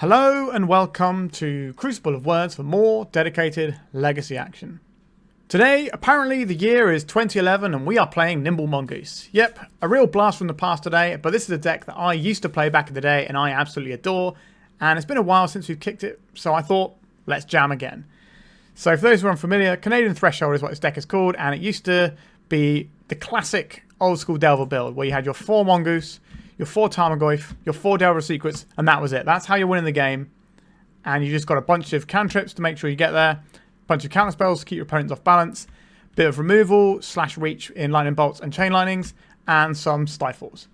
Hello and welcome to Crucible of Words for more dedicated legacy action. Today, apparently the year is 2011 and we are playing Nimble Mongoose. Yep, a real blast from the past today, but this is a deck that I used to play back in the day and I absolutely adore. And it's been a while since we've kicked it, so I thought, let's jam again. So for those who are unfamiliar, Canadan Threshold is what this deck is called, and it used to be the classic old school Delver build where you had your 4 Mongoose, your 4 Tarmogoyf, your 4 Delver Secrets, and that was it. That's how you're winning the game. And you just got a bunch of cantrips to make sure you get there, a bunch of counter spells to keep your opponents off balance, bit of removal / reach in lightning bolts and chain lightnings, and some stifles.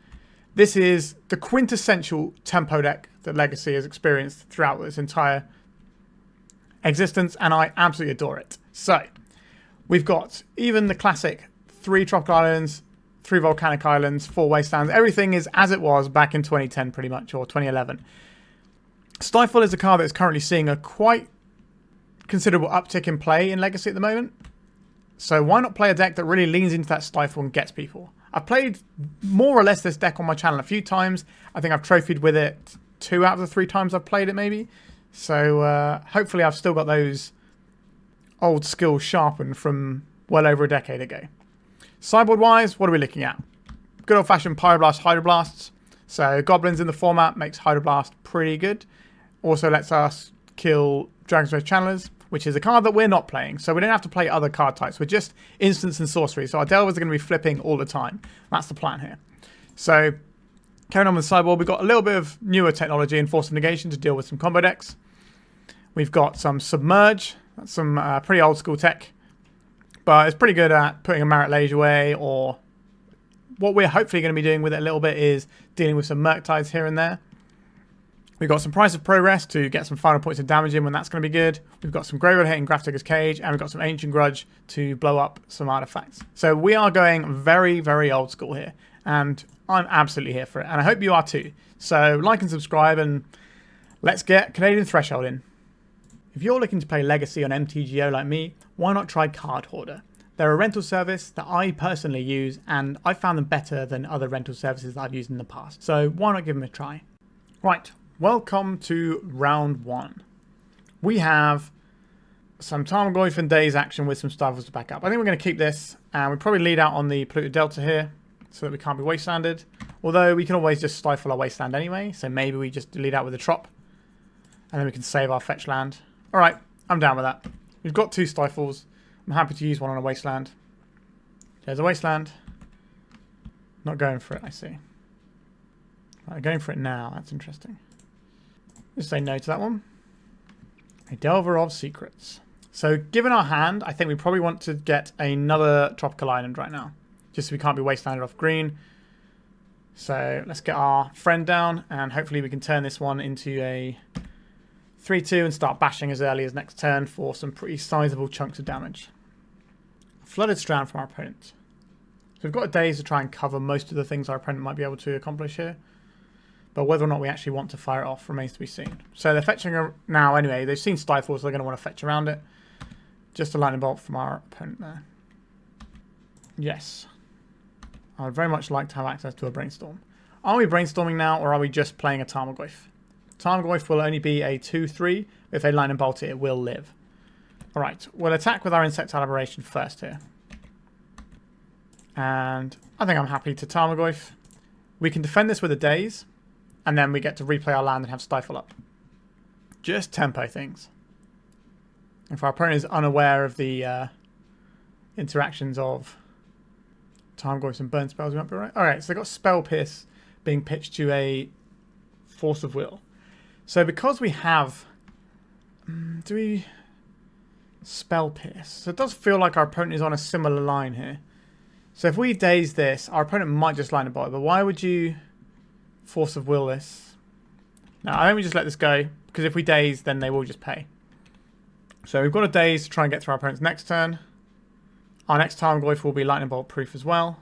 This is the quintessential tempo deck that Legacy has experienced throughout its entire existence, and I absolutely adore it. So, we've got even the classic 3 Tropical Islands, 3 Volcanic Islands, 4 Wastelands. Everything is as it was back in 2010 pretty much, or 2011. Stifle is a card that is currently seeing a quite considerable uptick in play in Legacy at the moment. So why not play a deck that really leans into that Stifle and gets people? I've played more or less this deck on my channel a few times. I think I've trophied with it 2 out of the 3 times I've played it maybe. So hopefully I've still got those old skills sharpened from well over a decade ago. Sideboard wise, what are we looking at? Good old fashioned Pyroblast, Hydroblasts. So goblins in the format makes Hydroblast pretty good. Also lets us kill Dragon's Rage Channelers, which is a card that we're not playing. So we don't have to play other card types. We're just instants and sorcery. So our Delvers are going to be flipping all the time. That's the plan here. So carrying on with the sideboard, we've got a little bit of newer technology in Force of Negation to deal with some combo decks. We've got some Submerge. That's some pretty old school tech. But it's pretty good at putting a Marit Lage away, or what we're hopefully going to be doing with it a little bit is dealing with some Murktides here and there. We've got some Price of Progress to get some final points of damage in when that's going to be good. We've got some Graveyard Hit in Grafdigger's Cage, and we've got some Ancient Grudge to blow up some artifacts. So we are going very, very old school here, and I'm absolutely here for it, and I hope you are too. So like and subscribe, and let's get Canadan Threshold in. If you're looking to play Legacy on MTGO like me, why not try Card Hoarder? They're a rental service that I personally use, and I found them better than other rental services that I've used in the past. So why not give them a try? Right, welcome to round 1. We have some Tarmogoyf and Daze action with some Stifles to back up. I think we're going to keep this, and we'll probably lead out on the Polluted Delta here, so that we can't be Wastelanded. Although we can always just Stifle our Wasteland anyway, so maybe we just lead out with a Trop, and then we can save our fetch land. Alright, I'm down with that. We've got 2 Stifles. I'm happy to use one on a Wasteland. There's a Wasteland. Not going for it, I see. Right, going for it now. That's interesting. Just say no to that one. A Delver of Secrets. So, given our hand, I think we probably want to get another Tropical Island right now. Just so we can't be Wastelanded off green. So, let's get our friend down, and hopefully we can turn this one into a 3-2 and start bashing as early as next turn for some pretty sizable chunks of damage. Flooded Strand from our opponent. So we've got a Daze to try and cover most of the things our opponent might be able to accomplish here. But whether or not we actually want to fire it off remains to be seen. So they're fetching now anyway. They've seen Stifle, so they're going to want to fetch around it. Just a lightning bolt from our opponent there. Yes. I would very much like to have access to a Brainstorm. Are we brainstorming now, or are we just playing a Tarmogoyf? Tarmogoyf will only be a 2-3. If they lightning bolt it, it will live. Alright, we'll attack with our Insectile Aberration first here. And I think I'm happy to Tarmogoyf. We can defend this with a Daze, and then we get to replay our land and have Stifle up. Just tempo things. If our opponent is unaware of the interactions of Tarmogoyfs and burn spells, we might be right. Alright, so they've got Spell Pierce being pitched to a Force of Will. So because we have, do we Spell Pierce? So it does feel like our opponent is on a similar line here. So if we Daze this, our opponent might just line a bolt, but why would you Force of Will this? No, I think we just let this go, because if we Daze, then they will just pay. So we've got a Daze to try and get through our opponent's next turn. Our next Tarmogoyf will be lightning bolt proof as well.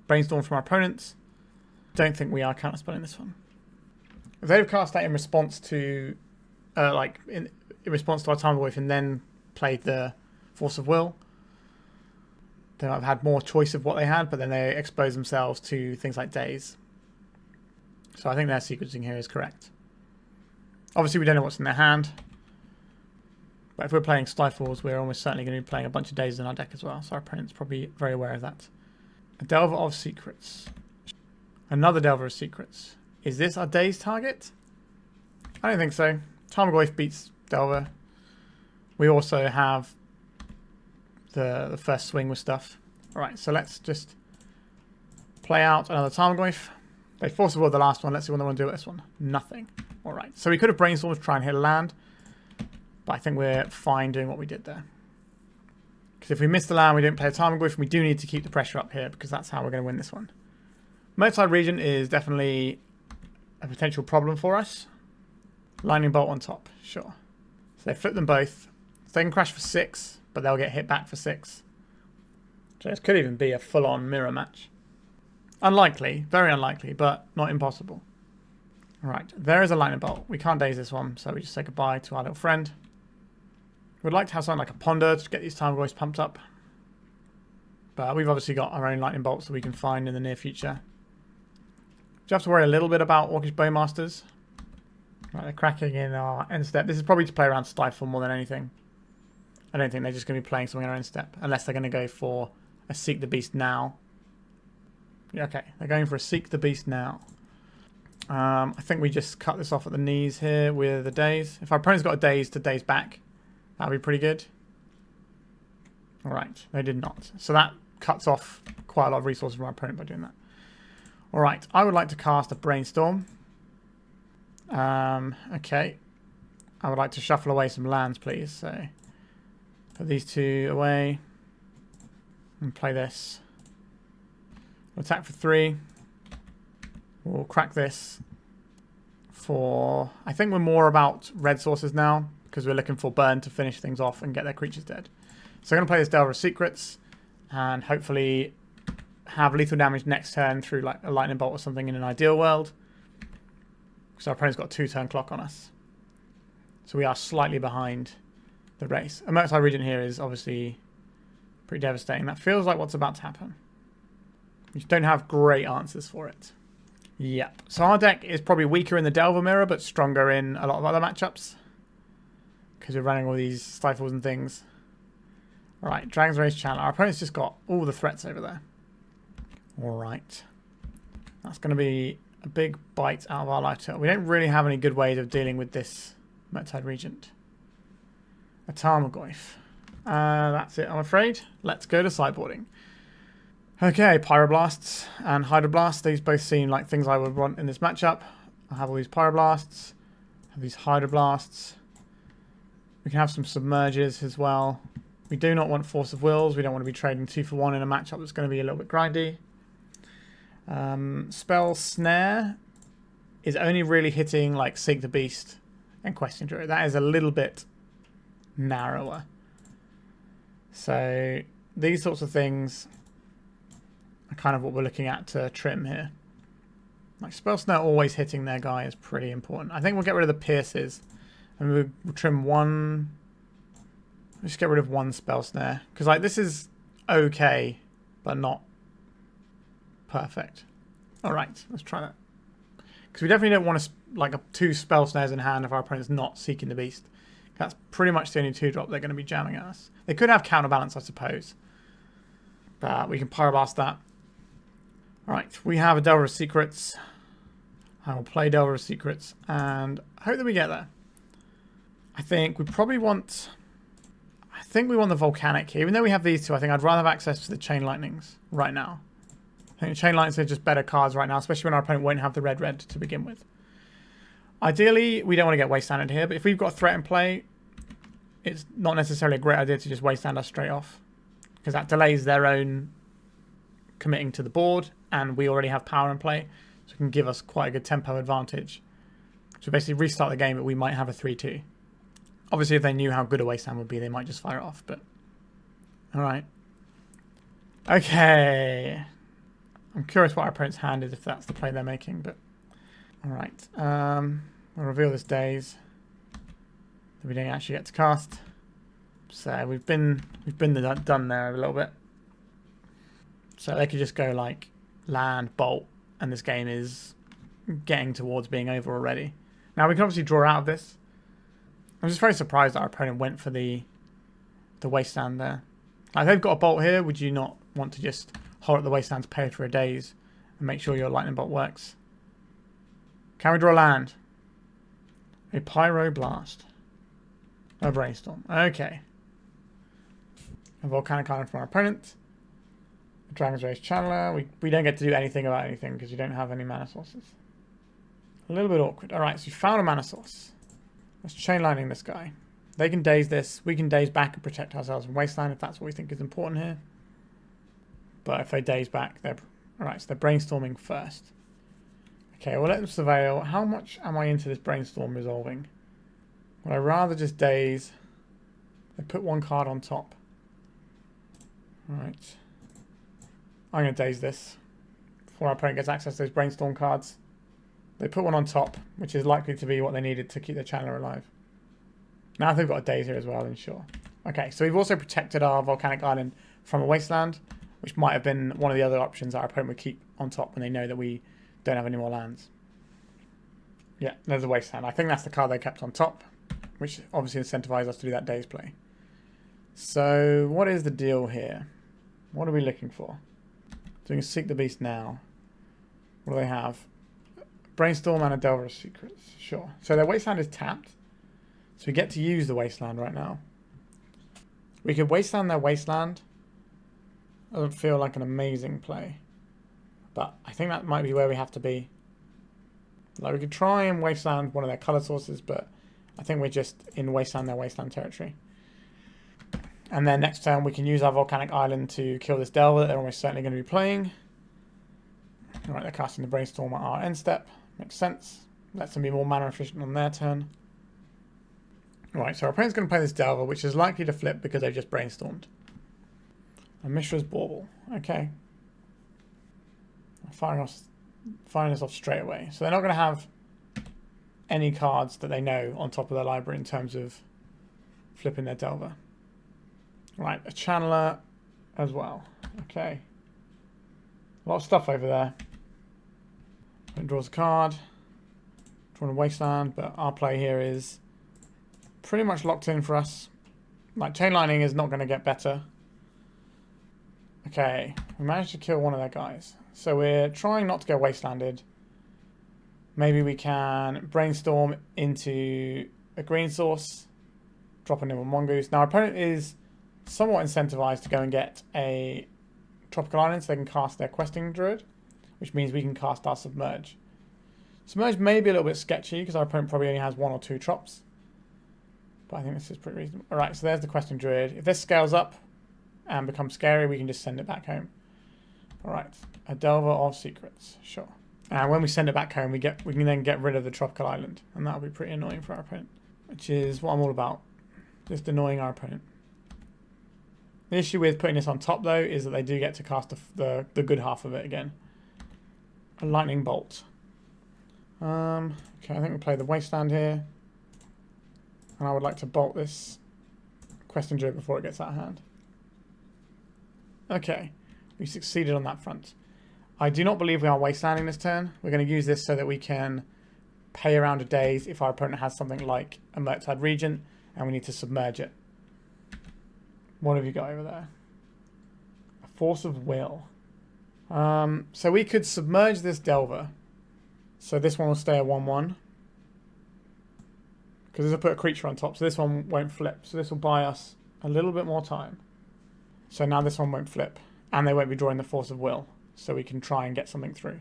Brainstorm from our opponents. Don't think we are counterspelling this one. If they've cast that in response to, in response to our Tarmogoyf and then played the Force of Will, they might have had more choice of what they had, but then they expose themselves to things like Daze. So I think their sequencing here is correct. Obviously, we don't know what's in their hand. But if we're playing Stifles, we're almost certainly going to be playing a bunch of Dazes in our deck as well. So our opponent's probably very aware of that. A Delver of Secrets. Another Delver of Secrets. Is this our Daze target? I don't think so. Tarmogoyf beats Delver. We also have the first swing with stuff. Alright, so let's just play out another Tarmogoyf. They Force of Will the last one. Let's see what they want to do with this one. Nothing. Alright, so we could have Brainstormed to try and hit a land. But I think we're fine doing what we did there. Because if we miss the land, we don't play a Tarmogoyf, and we do need to keep the pressure up here, because that's how we're going to win this one. Murktide Regent is definitely a potential problem for us. Lightning Bolt on top, sure. So they flip them both. So they can crash for 6, but they'll get hit back for 6. So this could even be a full-on mirror match. Unlikely, very unlikely, but not impossible. Alright, there is a Lightning Bolt. We can't Daze this one, so we just say goodbye to our little friend. We'd like to have something like a Ponder to get these Tarmogoyfs pumped up. But we've obviously got our own Lightning Bolts that we can find in the near future. Do you have to worry a little bit about Orcish Bowmasters? Right, they're cracking in our end step. This is probably to play around Stifle more than anything. I don't think they're just going to be playing something in our end step. Unless they're going to go for a Seek the Beast now. Yeah, okay, they're going for a Seek the Beast now. I think we just cut this off at the knees here with a Daze. If our opponent's got a Daze to Daze back, that'd be pretty good. Alright, they did not. So that cuts off quite a lot of resources from our opponent by doing that. Alright, I would like to cast a Brainstorm. Okay. I would like to shuffle away some lands, please. So put these two away. And play this. We'll attack for 3. We'll crack this for... I think we're more about red sources now, because we're looking for burn to finish things off and get their creatures dead. So I'm going to play this Delver of Secrets, and hopefully have lethal damage next turn through like a Lightning Bolt or something in an ideal world. Because our opponent's got a 2-turn clock on us. So we are slightly behind the race. A Murktide Regent here is obviously pretty devastating. That feels like what's about to happen. We just don't have great answers for it. Yep. So our deck is probably weaker in the Delver mirror, but stronger in a lot of other matchups. Because we're running all these Stifles and things. Alright, Dragon's Rage Channel. Our opponent's just got all the threats over there. Alright. That's going to be a big bite out of our life total. We don't really have any good ways of dealing with this Murktide Regent. A Tarmogoyf. That's it, I'm afraid. Let's go to sideboarding. Okay, Pyroblasts and Hydroblast. These both seem like things I would want in this matchup. I have all these Pyroblasts. I have these Hydroblasts. We can have some Submerges as well. We do not want Force of Wills. We don't want to be trading 2 for 1 in a matchup that's going to be a little bit grindy. Spell Snare is only really hitting like Seek the Beast and Question Druid. That is a little bit narrower. So these sorts of things are kind of what we're looking at to trim here. Like Spell Snare always hitting their guy is pretty important. I think we'll get rid of the Pierces and we'll trim one. Just get rid of one Spell Snare because like this is okay, but not perfect. All right, let's try that. Because we definitely don't want to like 2 Spell Snares in hand if our opponent's not Seeking the Beast. That's pretty much the only 2-drop they're going to be jamming at us. They could have Counterbalance, I suppose. But we can Pyroblast that. Alright, we have a Delver of Secrets. I will play Delver of Secrets and hope that we get there. I think we probably want... I think we want the Volcanic here. Even though we have these two, I think I'd rather have access to the Chain Lightnings right now. I think Chain Lightnings are just better cards right now, especially when our opponent won't have the red to begin with. Ideally, we don't want to get Wastelanded here, but if we've got a threat in play, it's not necessarily a great idea to just Wasteland us straight off. Because that delays their own committing to the board, and we already have power in play, so it can give us quite a good tempo advantage. So basically restart the game, but we might have a 3-2. Obviously, if they knew how good a Wasteland would be, they might just fire it off, but... Alright. Okay. I'm curious what our opponent's hand is, if that's the play they're making, but... Alright. We'll reveal this Daze that we don't actually get to cast. So we've been done there a little bit. So they could just go like land, bolt, and this game is getting towards being over already. Now we can obviously draw out of this. I'm just very surprised that our opponent went for the Wasteland there. Like, they've got a bolt here. Would you not want to just hold up the Wasteland to pay for a Daze and make sure your lightning bolt works? Can we draw land? A Pyroblast. A Brainstorm. Okay. A Volcanic Island from our opponent. A Dragon's Rage Channeler. We don't get to do anything about anything because you don't have any mana sources. A little bit awkward. Alright, so we found a mana source. Let's chain lightning this guy. They can Daze this. We can Daze back and protect ourselves from Wasteland if that's what we think is important here. But if they Daze back, they're... Alright, so they're Brainstorming first. Okay, we'll let them Surveil. How much am I into this Brainstorm resolving? Would I rather just Daze? They put one card on top. Alright. I'm going to Daze this. Before our opponent gets access to those Brainstorm cards. They put one on top, which is likely to be what they needed to keep their Channeler alive. Now if they've got a Daze here as well, then sure. Okay, so we've also protected our Volcanic Island from a Wasteland, which might have been one of the other options that our opponent would keep on top when they know that we don't have any more lands. Yeah, there's a Wasteland. I think that's the card they kept on top, which obviously incentivized us to do that Daze play. So what is the deal here? What are we looking for? So we can Seek the Beast now. What do they have? Brainstorm and a Delver of Secrets. Sure. So their Wasteland is tapped. So we get to use the Wasteland right now. We could Wasteland their Wasteland. Doesn't feel like an amazing play. But I think that might be where we have to be. Like, we could try and Wasteland one of their colour sources, but I think we're just in Wasteland their Wasteland territory. And then next turn we can use our Volcanic Island to kill this Delver that they're almost certainly going to be playing. Alright, they're casting the Brainstorm at our end step. Makes sense. Lets them be more mana efficient on their turn. Right, so our opponent's going to play this Delver, which is likely to flip because they've just Brainstormed. A Mishra's Bauble. Okay. Firing this off straight away. So they're not going to have any cards that they know on top of their library in terms of flipping their Delver. Right, a Channeler as well. Okay. A lot of stuff over there. It draws a card. Drawing a Wasteland, but our play here is pretty much locked in for us. Like, chain lightning is not going to get better. Okay, we managed to kill one of their guys. So we're trying not to get Wastelanded. Maybe we can Brainstorm into a green source. Drop a Nimble Mongoose. Now our opponent is somewhat incentivized to go and get a Tropical Island so they can cast their Questing Druid, which means we can cast our Submerge. Submerge may be a little bit sketchy because our opponent probably only has 1 or 2 Trops. But I think this is pretty reasonable. Alright, so there's the Questing Druid. If this scales up and becomes scary, we can just send it back home. Alright, a Delver of Secrets. Sure. And when we send it back home, we can then get rid of the Tropical Island. And that'll be pretty annoying for our opponent. Which is what I'm all about. Just annoying our opponent. The issue with putting this on top, though, is that they do get to cast the good half of it again. A Lightning Bolt. Okay, I think we'll play the Wasteland here. And I would like to bolt this Questing Druid before it gets out of hand. Okay, we succeeded on that front. I do not believe we are Wastelanding this turn. We're going to use this so that we can pay around a Daze if our opponent has something like a Murktide Regent and we need to submerge it. What have you got over there? A Force of Will. So we could submerge this Delver. So this one will stay a 1-1. Because this will put a creature on top, so this one won't flip. So this will buy us a little bit more time. So now this one won't flip. And they won't be drawing the Force of Will. So we can try and get something through.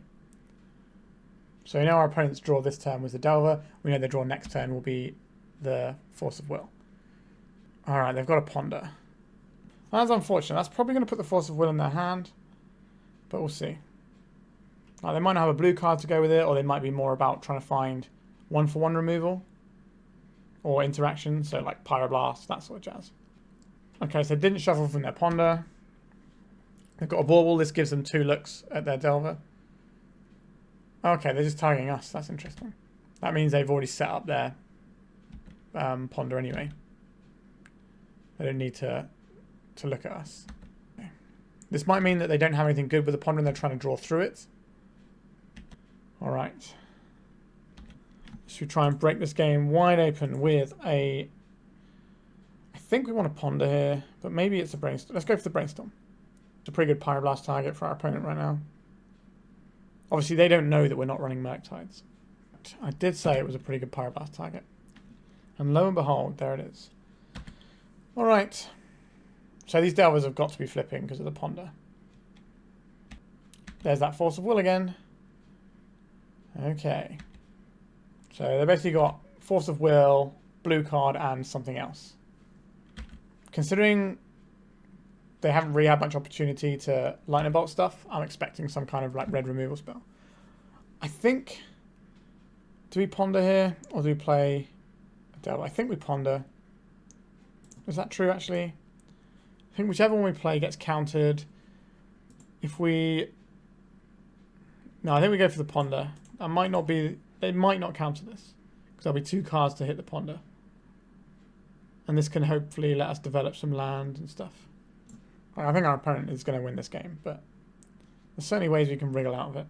So we know our opponent's draw this turn was the Delver. We know their draw next turn will be the Force of Will. Alright, they've got a Ponder. That's unfortunate. That's probably going to put the Force of Will in their hand. But we'll see. Like, they might not have a blue card to go with it, or they might be more about trying to find 1-for-1 removal. Or interaction, so like Pyroblast, that sort of jazz. Okay, so they didn't shuffle from their Ponder. They've got a Bauble. This gives them 2 looks at their Delver. Okay, they're just targeting us. That's interesting. That means they've already set up their Ponder anyway. They don't need to look at us. Okay. This might mean that they don't have anything good with the Ponder and they're trying to draw through it. Alright. Should we try and break this game wide open with a... I think we want to ponder here, but maybe it's a Brainstorm. Let's go for the Brainstorm. It's a pretty good Pyroblast target for our opponent right now. Obviously, they don't know that we're not running Murktides. I did say it was a pretty good Pyroblast target. And lo and behold, there it is. Alright. So these Delvers have got to be flipping because of the Ponder. There's that Force of Will again. Okay. So they basically got Force of Will, blue card, and something else. Considering they haven't really had much opportunity to lightning bolt stuff, I'm expecting some kind of like red removal spell. I think... Do we ponder here? Or do we play a Delver? I think we ponder. Is that true actually? I think whichever one we play gets countered. If we... No, I think we go for the ponder. That might not be... They might not counter this. Because there'll be 2 cards to hit the ponder. And this can hopefully let us develop some land and stuff. I think our opponent is going to win this game, but there's certainly ways we can wriggle out of it.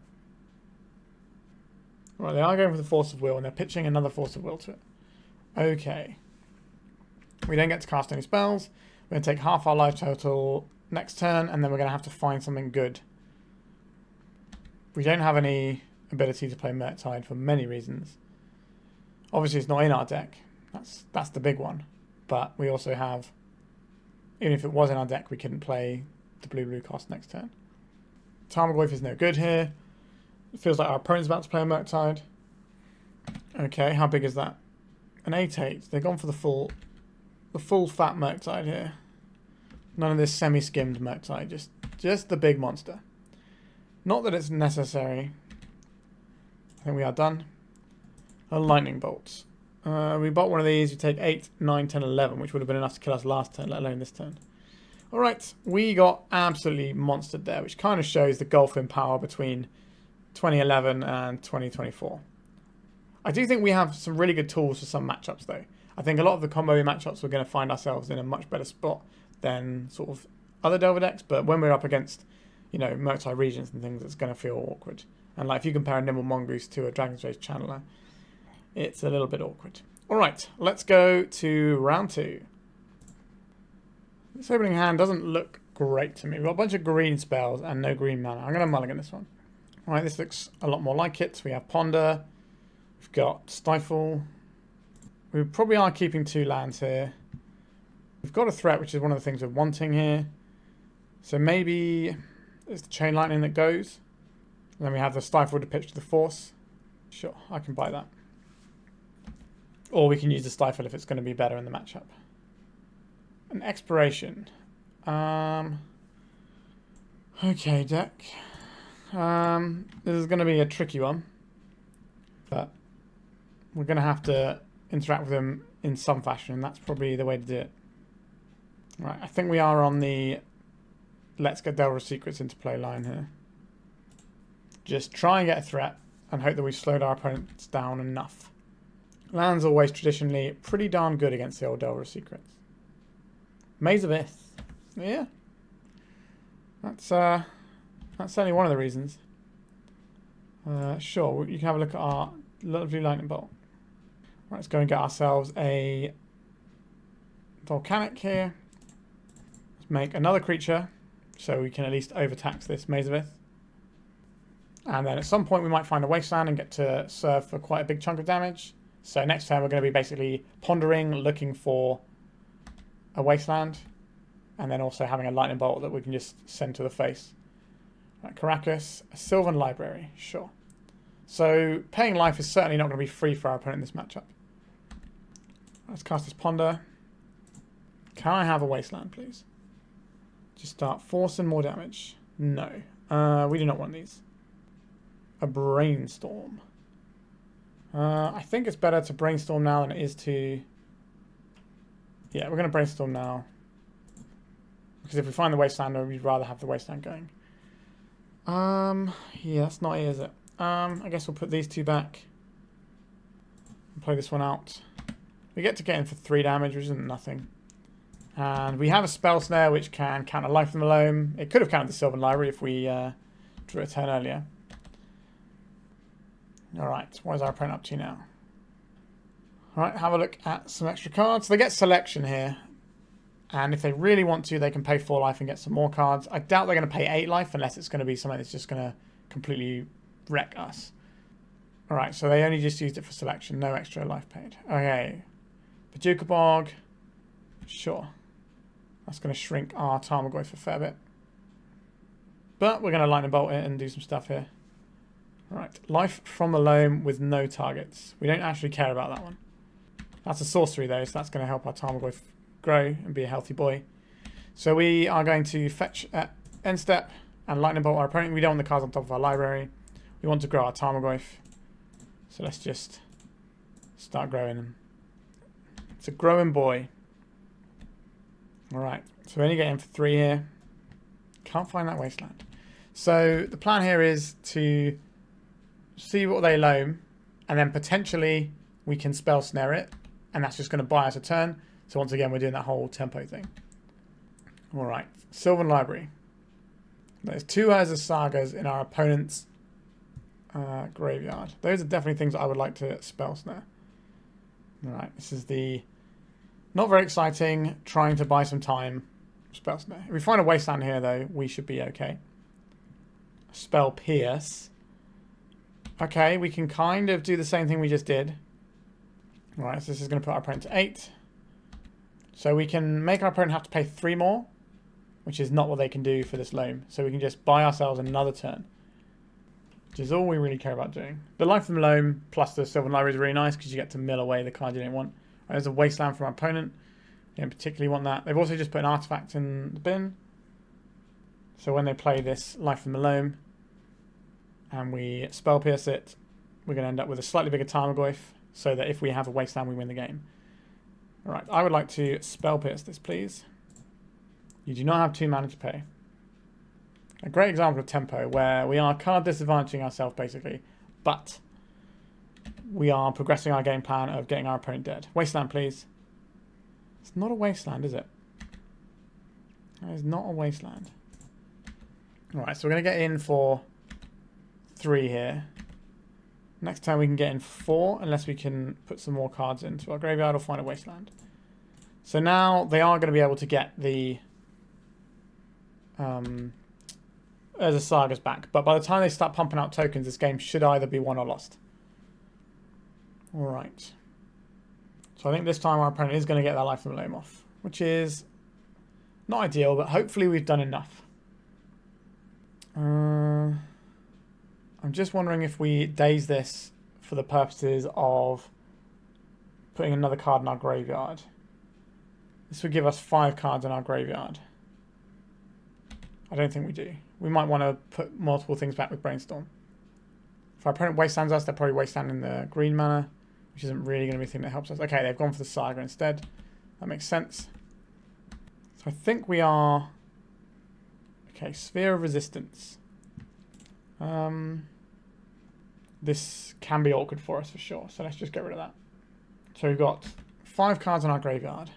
Right, they are going for the Force of Will, and they're pitching another Force of Will to it. Okay. We don't get to cast any spells. We're going to take half our life total next turn, and then we're going to have to find something good. We don't have any ability to play Murktide for many reasons. Obviously, it's not in our deck. That's the big one. But we also have... Even if it was in our deck, we couldn't play the blue-blue cost next turn. Tarmogoyf is no good here. It feels like our opponent's about to play a Murktide. Okay, how big is that? An 8/8. They've gone for the full fat Murktide here. None of this semi-skimmed Murktide. Just the big monster. Not that it's necessary. I think we are done. A lightning bolt. We bought one of these. You take 8, 9, 10, 11, which would have been enough to kill us last turn, let alone this turn. Alright, we got absolutely monstered there, which kind of shows the gulf in power between 2011 and 2024. I do think we have some really good tools for some matchups, though. I think a lot of the combo matchups we're going to find ourselves in a much better spot than sort of other Delver decks, but when we're up against, you know, Murktide regions and things, it's going to feel awkward. And like if you compare a Nimble Mongoose to a Dragon's Rage Channeler, it's a little bit awkward. Alright, let's go to round 2. This opening hand doesn't look great to me. We've got a bunch of green spells and no green mana. I'm going to mulligan this one. Alright, this looks a lot more like it. We have Ponder. We've got Stifle. We probably are keeping 2 lands here. We've got a threat, which is one of the things we're wanting here. So maybe it's the Chain Lightning that goes. And then we have the Stifle to pitch to the Force. Sure, I can buy that. Or we can use the Stifle if it's going to be better in the matchup. An Expiration. Okay, deck. This is going to be a tricky one. But we're going to have to interact with them in some fashion. And that's probably the way to do it. Right, I think we are on the let's get Delver Secrets into play line here. Just try and get a threat and hope that we've slowed our opponents down enough. Land's always traditionally pretty darn good against the old Delver Secrets. Maze of Ith. Yeah. That's certainly one of the reasons. Sure, you can have a look at our lovely lightning bolt. Right, let's go and get ourselves a Volcanic here. Let's make another creature so we can at least overtax this Maze of Ith. And then at some point we might find a Wasteland and get to serve for quite a big chunk of damage. So next turn we're going to be basically pondering, looking for a Wasteland, and then also having a lightning bolt that we can just send to the face. Right, Caracas, a Sylvan Library, sure. So paying life is certainly not going to be free for our opponent in this matchup. Let's cast this Ponder. Can I have a Wasteland, please? Just start forcing more damage. No, we do not want these. A Brainstorm. I think it's better to Brainstorm now than it is to... Yeah, we're going to Brainstorm now. Because if we find the Wastelander, we'd rather have the Wasteland going. Yeah, that's not it, is it? I guess we'll put these 2 back. And play this one out. We get in for 3 damage, which isn't nothing. And we have a Spell Snare, which can counter Life from the Loam. It could have countered the Sylvan Library if we drew a turn earlier. Alright, what is our opponent up to now? Alright, have a look at some extra cards. So they get selection here. And if they really want to, they can pay 4 life and get some more cards. I doubt they're going to pay 8 life unless it's going to be something that's just going to completely wreck us. Alright, so they only just used it for selection. No extra life paid. Okay. Paducah Bog. Sure. That's going to shrink our Tarmogoyf a fair bit. But we're going to lightning bolt it and do some stuff here. Alright. Life from the loam with no targets. We don't actually care about that one. That's a sorcery though, so that's going to help our Tarmogoyf grow and be a healthy boy. So we are going to fetch at end step and lightning bolt our opponent. We don't want the cards on top of our library. We want to grow our Tarmogoyf. So let's just start growing them. It's a growing boy. Alright, so we only get in for 3 here. Can't find that Wasteland. So the plan here is to see what they loam and then potentially we can Spell Snare it. And that's just going to buy us a turn. So once again, we're doing that whole tempo thing. All right, Sylvan Library. There's 2 Urza Sagas in our opponent's graveyard. Those are definitely things I would like to Spell Snare. All right, this is the not very exciting, trying to buy some time Spell Snare. If we find a Wasteland here, though, we should be okay. Spell Pierce. Okay, we can kind of do the same thing we just did. All right, so this is going to put our opponent to 8. So we can make our opponent have to pay 3 more, which is not what they can do for this loam. So we can just buy ourselves another turn, which is all we really care about doing. The life from loam plus the Sylvan Library is really nice because you get to mill away the card you don't want. Right, there's a Wasteland from our opponent. You don't particularly want that. They've also just put an artifact in the bin. So when they play this life from the loam and we Spell Pierce it, we're going to end up with a slightly bigger Tarmogoyf so that if we have a Wasteland, we win the game. Alright, I would like to Spell Pierce this, please. You do not have 2 mana to pay. A great example of tempo where we are card disadvantaging ourselves, basically, but we are progressing our game plan of getting our opponent dead. Wasteland, please. It's not a Wasteland, is it? That is not a Wasteland. Alright, so we're going to get in for 3 here. Next time we can get in 4, unless we can put some more cards into our graveyard or find a Wasteland. So now they are going to be able to get the Urza Sagas back. But by the time they start pumping out tokens, this game should either be won or lost. Alright. So I think this time our opponent is going to get their life from the loam off, which is not ideal, but hopefully we've done enough. I'm just wondering if we daze this for the purposes of putting another card in our graveyard. This would give us 5 cards in our graveyard. I don't think we do. We might want to put multiple things back with Brainstorm. If our opponent Wastelands us, they're probably Wastelanding the green mana, which isn't really going to be the thing that helps us. Okay, they've gone for the Saga instead. That makes sense. So I think we are... Okay, Sphere of Resistance. This can be awkward for us for sure, so let's just get rid of that. So we've got 5 cards in our graveyard.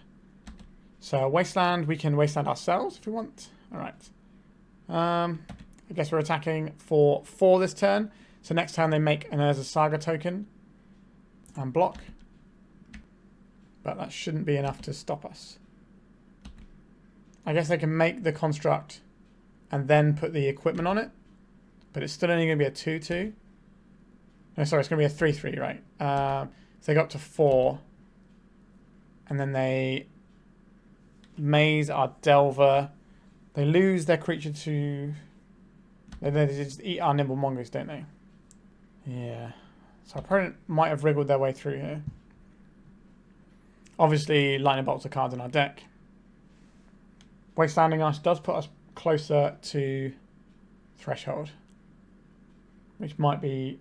So Wasteland, we can Wasteland ourselves if we want. Alright. I guess we're attacking for 4 this turn. So next time they make an Urza Saga token and block. But that shouldn't be enough to stop us. I guess they can make the construct and then put the equipment on it. But it's still only going to be a 2-2. No, sorry, it's going to be a 3-3, right? So they go up to 4. And then they maze our Delver. They lose their creature to... They just eat our Nimble Mongoose, don't they? Yeah. So our opponent might have wriggled their way through here. Obviously, Lightning Bolts are cards in our deck. Wastelanding us does put us closer to Threshold, which might be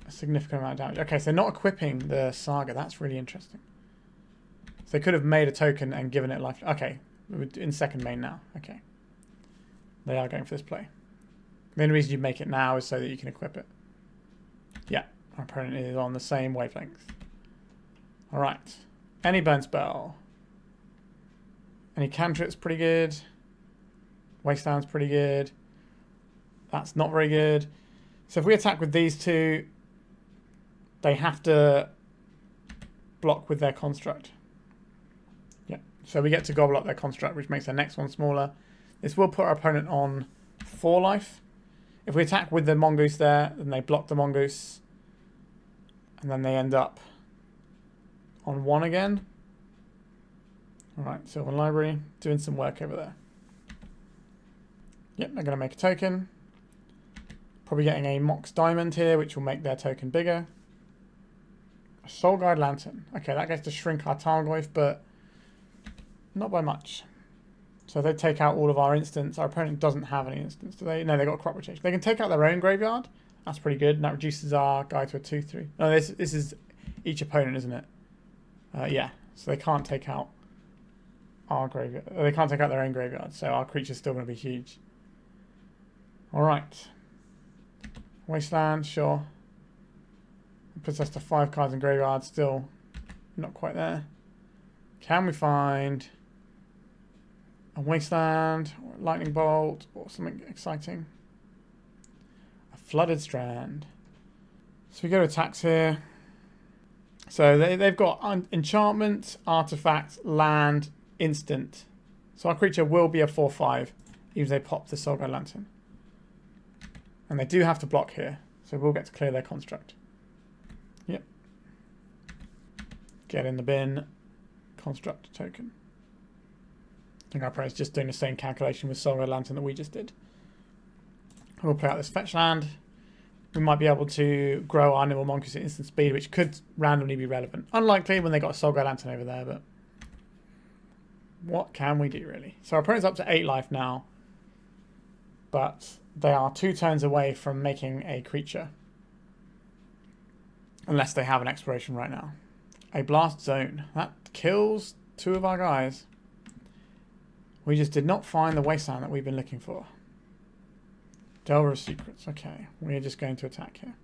a significant amount of damage. Okay, so not equipping the Saga. That's really interesting. So they could have made a token and given it life. Okay, we're in second main now. Okay. They are going for this play. The only reason you make it now is so that you can equip it. Yeah, our opponent is on the same wavelength. Alright. Any burn spell. Any cantrip's pretty good. Wasteland's pretty good. That's not very good. So if we attack with these 2, they have to block with their construct. Yeah, so we get to gobble up their construct, which makes their next one smaller. This will put our opponent on 4 life. If we attack with the mongoose there, then they block the mongoose. And then they end up on 1 again. Alright, Sylvan Library, doing some work over there. Yep, they're going to make a token. Probably getting a Mox Diamond here, which will make their token bigger. A Soul Guide Lantern. Okay, that gets to shrink our Tarmogoyf, but not by much. So if they take out all of our instants, our opponent doesn't have any instants, do they? No, they've got crop rotation. They can take out their own graveyard. That's pretty good, and that reduces our guy to a 2/3. No, this is each opponent, isn't it? Yeah, so they can't take out our graveyard. They can't take out their own graveyard, so our creature's still going to be huge. Alright. Wasteland, sure. Puts us to 5 cards in graveyard, still not quite there. Can we find a Wasteland, or a Lightning Bolt, or something exciting? A Flooded Strand. So we go to attacks here. So they've got enchantment, artifact, land, instant. So our creature will be a 4/5, even if they pop the Soul Guide Lantern. And they do have to block here, so we'll get to clear their construct. Yep. Get in the bin. Construct token. I think our opponent's just doing the same calculation with Soul Guide Lantern that we just did. We'll play out this fetch land. We might be able to grow our Nimble Mongoose at instant speed, which could randomly be relevant. Unlikely when they got a Soul Guide Lantern over there, but what can we do really? So our opponent's up to 8 life now, but they are 2 turns away from making a creature. Unless they have an exploration right now. A Blast Zone. That kills 2 of our guys. We just did not find the Wasteland that we've been looking for. Delver of Secrets. Okay, we're just going to attack here.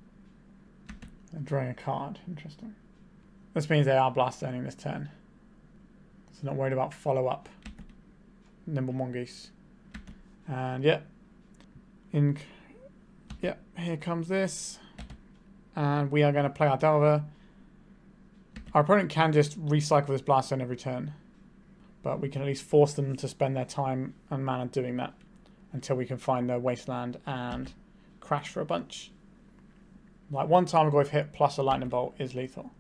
And drawing a card. Interesting. This means they are Blast Zoning this turn. So not worried about follow-up. Nimble Mongoose. And yep. Yep, here comes this. And we are going to play our Delver. Our opponent can just recycle this Blast Zone every turn. But we can at least force them to spend their time and mana doing that. Until we can find the Wasteland and crash for a bunch. Like 1 Tarmogoyf hit plus a Lightning Bolt is lethal.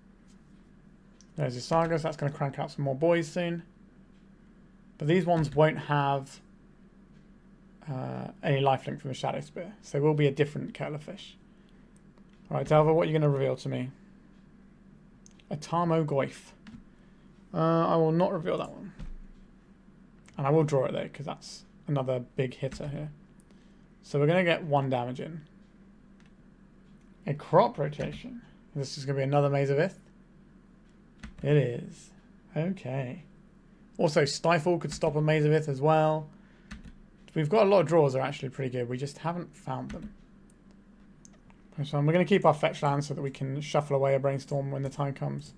There's the Sagas. That's going to crank out some more boys soon. But these ones won't have any lifelink from the Shadow Spear. So they will be a different kettle of fish. Alright, Delver, what are you going to reveal to me? A Tarmogoyf. I will not reveal that one. And I will draw it though, because that's another big hitter here. So we're going to get 1 damage in. A crop rotation. This is going to be another Maze of Ith. It is. Okay. Also, Stifle could stop a Maze of Ith as well. We've got a lot of draws that are actually pretty good. We just haven't found them. So we're going to keep our fetch land so that we can shuffle away a Brainstorm when the time comes.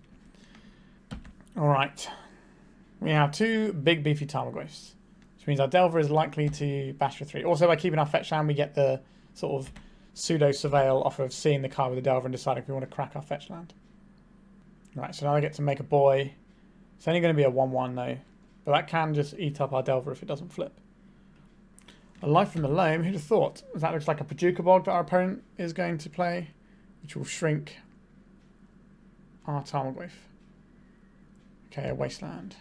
Alright. We have 2 big beefy Tarmogoyfs. Which means our Delver is likely to bash for 3. Also, by keeping our fetch land, we get the sort of pseudo-surveil off of seeing the card with the Delver and deciding if we want to crack our fetch land. Right, so now I get to make a boy. It's only going to be a 1/1 though. But that can just eat up our Delver if it doesn't flip. A Life from the Loam, who'd have thought? That looks like a Paducah Bog that our opponent is going to play, which will shrink our Tarmogoyf. Okay, a Wasteland.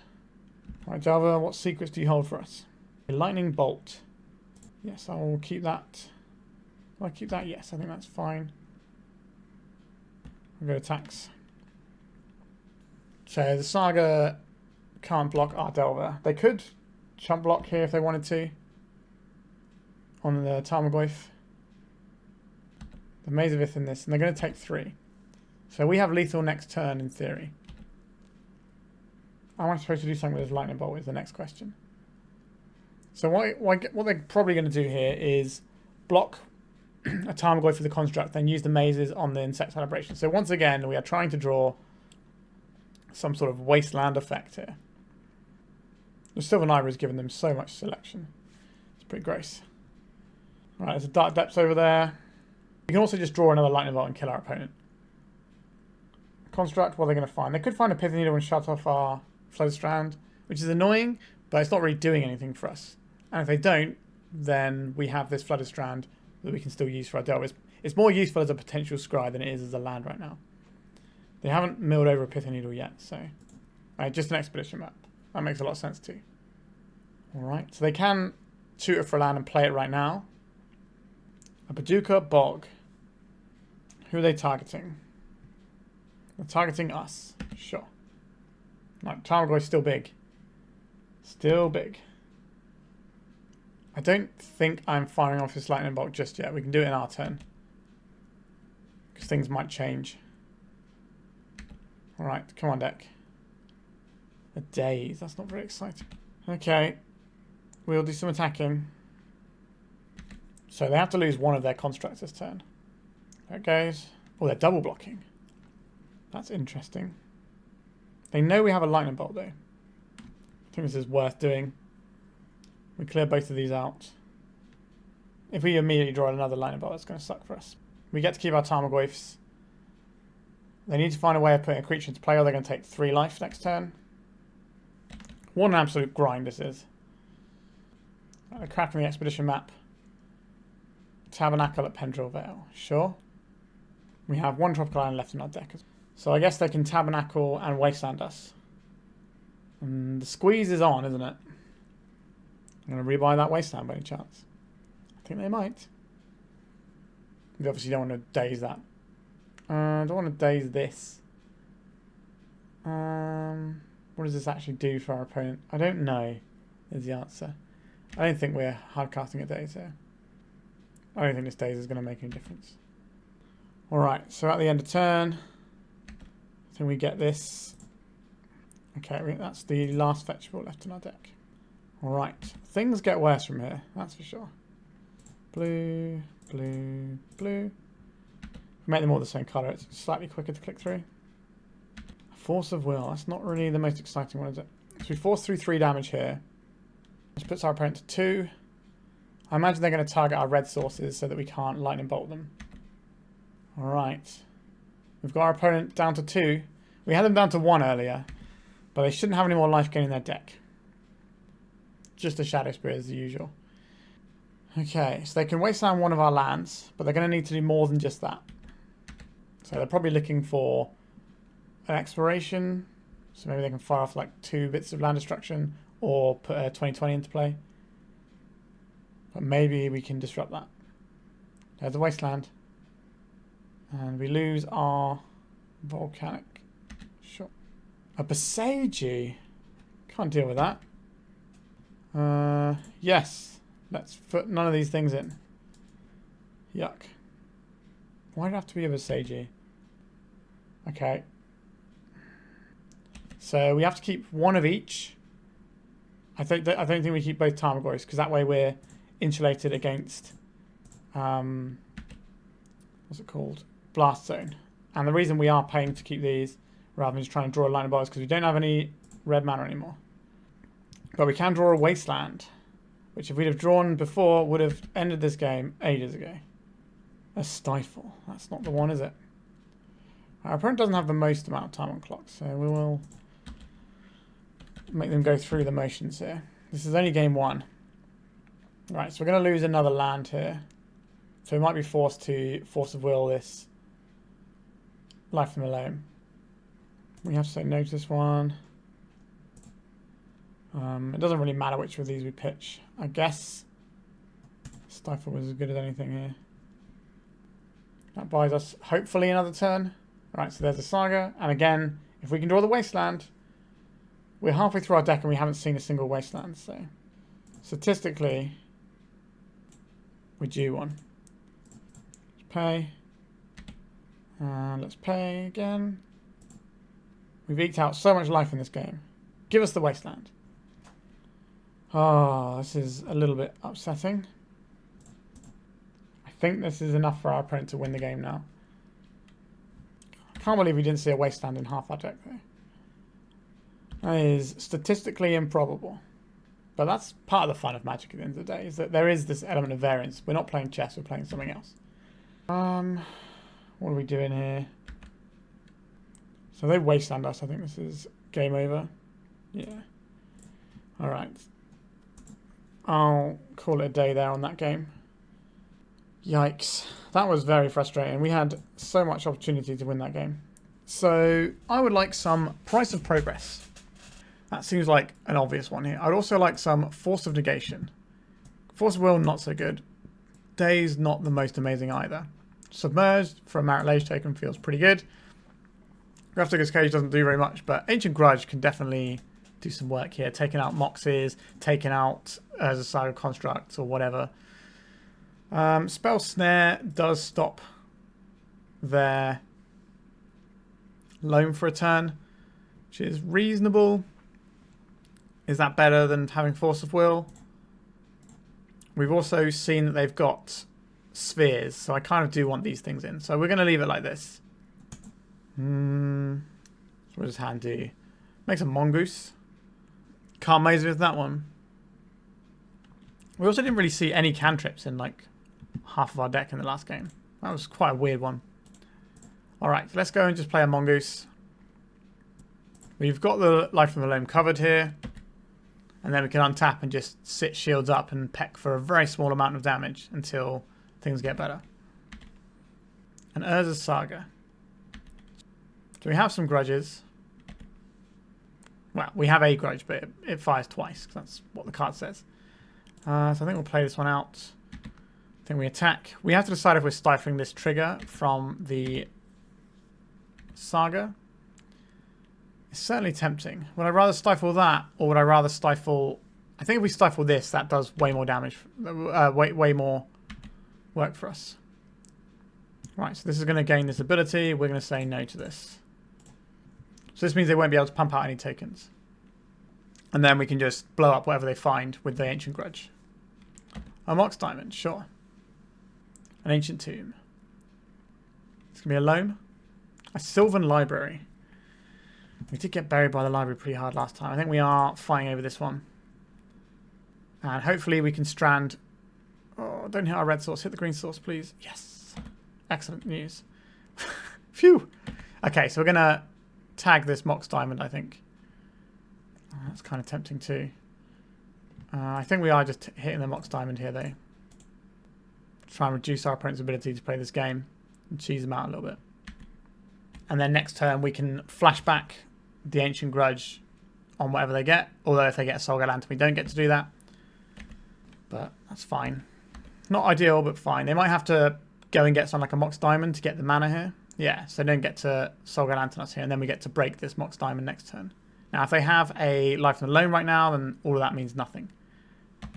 Alright, Delver, what secrets do you hold for us? A Lightning Bolt. Yes, I will keep that. Will I keep that? Yes, I think that's fine. We'll go to attacks. So the Saga can't block our Delver. They could chump block here if they wanted to. On the Tarmogoyf. The Maze of Ith in this, and they're going to take 3. So we have lethal next turn in theory. Am I supposed to do something with this Lightning Bolt is the next question. So what they're probably going to do here is block a Tarmogoyf for the construct, then use the mazes on the Insect Celebration. So once again, we are trying to draw some sort of Wasteland effect here. The Sylvan Library has given them so much selection. It's pretty gross. Right, there's a Dark Depths over there. We can also just draw another Lightning Bolt and kill our opponent. construct, what are they going to find? They could find a Pithing Needle and shut off our Flooded Strand, which is annoying, but it's not really doing anything for us. And if they don't, then we have this Flooded Strand that we can still use for our Delver. It's more useful as a potential scry than it is as a land right now. They haven't milled over a Pithing Needle yet, so... just an expedition map. That makes a lot of sense too. Alright, so they can tutor for land and play it right now. A Paducah Bog. Who are they targeting? They're targeting us. Sure. Like, Tarmogoyf's still big. Still big. I don't think I'm firing off this lightning bolt just yet. We can do it in our turn. Because things might change. Alright, come on, deck. A Daze. That's not very exciting. Okay. We'll do some attacking. So they have to lose one of their constructs this turn. There it goes. Oh, they're double blocking. That's interesting. They know we have a lightning bolt, though. I think this is worth doing. We clear both of these out. If we immediately draw another lightning bolt, that's going to suck for us. We get to keep our Tarmogoyfs. They need to find a way of putting a creature into play, or they're going to take 3 life next turn. What an absolute grind this is. Crafting the expedition map. Tabernacle at Pendrell Vale. Sure. We have 1 tropical island left in our deck. So I guess they can Tabernacle and Wasteland us. And the squeeze is on, isn't it? I'm going to rebuy that Wasteland by any chance. I think they might. We obviously don't want to daze that. I don't want to daze this. What does this actually do for our opponent? I don't know is the answer. I don't think we're hard casting a Daze here. I don't think this Daze is going to make any difference. Alright, so at the end of turn, I think we get this. Okay, that's the last fetchable left in our deck. Alright, things get worse from here, that's for sure. Blue, blue, blue. We make them all the same colour, it's slightly quicker to click through. Force of Will, that's not really the most exciting one, is it? So we force through 3 damage here. Which puts our opponent to 2. I imagine they're going to target our red sources so that we can't lightning bolt them. Alright. We've got our opponent down to 2. We had them down to 1 earlier. But they shouldn't have any more life gain in their deck. Just a Shadow Spear as usual. Okay, so they can wasteland one of our lands, but they're going to need to do more than just that. So they're probably looking for an exploration. So maybe they can fire off like 2 bits of land destruction or put a 2020 into play. But maybe we can disrupt that. There's the Wasteland. And we lose our Volcanic. Sure. A Besagi. Can't deal with that. Yes. Let's put none of these things in. Yuck. Why did it have to be a Besagi? Okay. So we have to keep 1 of each. I don't think we keep both Tarmogoyfs because that way we're insulated against what's it called? Blast Zone. And the reason we are paying to keep these rather than just trying to draw a lightning bolt is because we don't have any red mana anymore. But we can draw a Wasteland, which if we'd have drawn before would have ended this game ages ago. A Stifle. That's not the one, is it? Our opponent doesn't have the most amount of time on clock, so we will make them go through the motions here. This is only game 1. Right, so we're going to lose another land here. So we might be forced to Force of Will this Life from the Loam. We have to say no to this one. It doesn't really matter which of these we pitch. I guess Stifle was as good as anything here. That buys us hopefully another turn. Right, so there's a Saga. And again, if we can draw the Wasteland, we're halfway through our deck and we haven't seen a single Wasteland. So statistically, we do one. Let's pay. And let's pay again. We've eked out so much life in this game. Give us the Wasteland. Oh, this is a little bit upsetting. I think this is enough for our opponent to win the game now. I can't believe we didn't see a Wasteland in half our deck though. That is statistically improbable. But that's part of the fun of Magic at the end of the day, is that there is this element of variance. We're not playing chess, we're playing something else. What are we doing here? So they Wasteland us. I think this is game over. Yeah. Alright. I'll call it a day there on that game. Yikes. That was very frustrating. We had so much opportunity to win that game. So I would like some Price of Progress. That seems like an obvious one here. I'd also like some Force of Negation. Force of Will, not so good. Daze, not the most amazing either. Submerge for a Merit Lage token feels pretty good. Grafdigger's Cage doesn't do very much, but Ancient Grudge can definitely do some work here. Taking out Moxes, taking out as a Saga Construct or whatever. Spell Snare does stop their loam for a turn, which is reasonable. Is that better than having Force of Will? We've also seen that they've got spheres, so I kind of do want these things in. So we're going to leave it like this. What does hand do? Makes a Mongoose. Can't maze with that one. We also didn't really see any cantrips in like half of our deck in the last game. That was quite a weird one. Alright, let's go and just play a Mongoose. We've got the Life from the Loam covered here. And then we can untap and just sit shields up and peck for a very small amount of damage until things get better. And Urza's Saga. Do we have some grudges? Well, we have a grudge, but it fires twice, because that's what the card says. So I think we'll play this one out. I think we attack. We have to decide if we're stifling this trigger from the Saga. It's certainly tempting. Would I rather stifle that, or would I rather stifle... I think if we stifle this, that does way more damage, way more work for us. Right, so this is going to gain this ability. We're going to say no to this. So this means they won't be able to pump out any tokens. And then we can just blow up whatever they find with the Ancient Grudge. A Mox Diamond, sure. An Ancient Tomb. It's going to be a Loam. A Sylvan Library. We did get buried by the library pretty hard last time. I think we are fighting over this one. And hopefully we can strand... Oh, don't hit our red source. Hit the green source, please. Yes. Excellent news. Phew. Okay, so we're going to tag this Mox Diamond, I think. Oh, that's kind of tempting too. I think we are just hitting the Mox Diamond here, though. Try and reduce our opponent's ability to play this game and cheese them out a little bit. And then next turn we can flash back the Ancient Grudge on whatever they get. Although if they get a Soul Lantern, we don't get to do that. But that's fine. Not ideal, but fine. They might have to go and get something like a Mox Diamond to get the mana here. Yeah, so they don't get to Soul Lantern us here, and then we get to break this Mox Diamond next turn. Now, if they have a Life from the Loam right now, then all of that means nothing.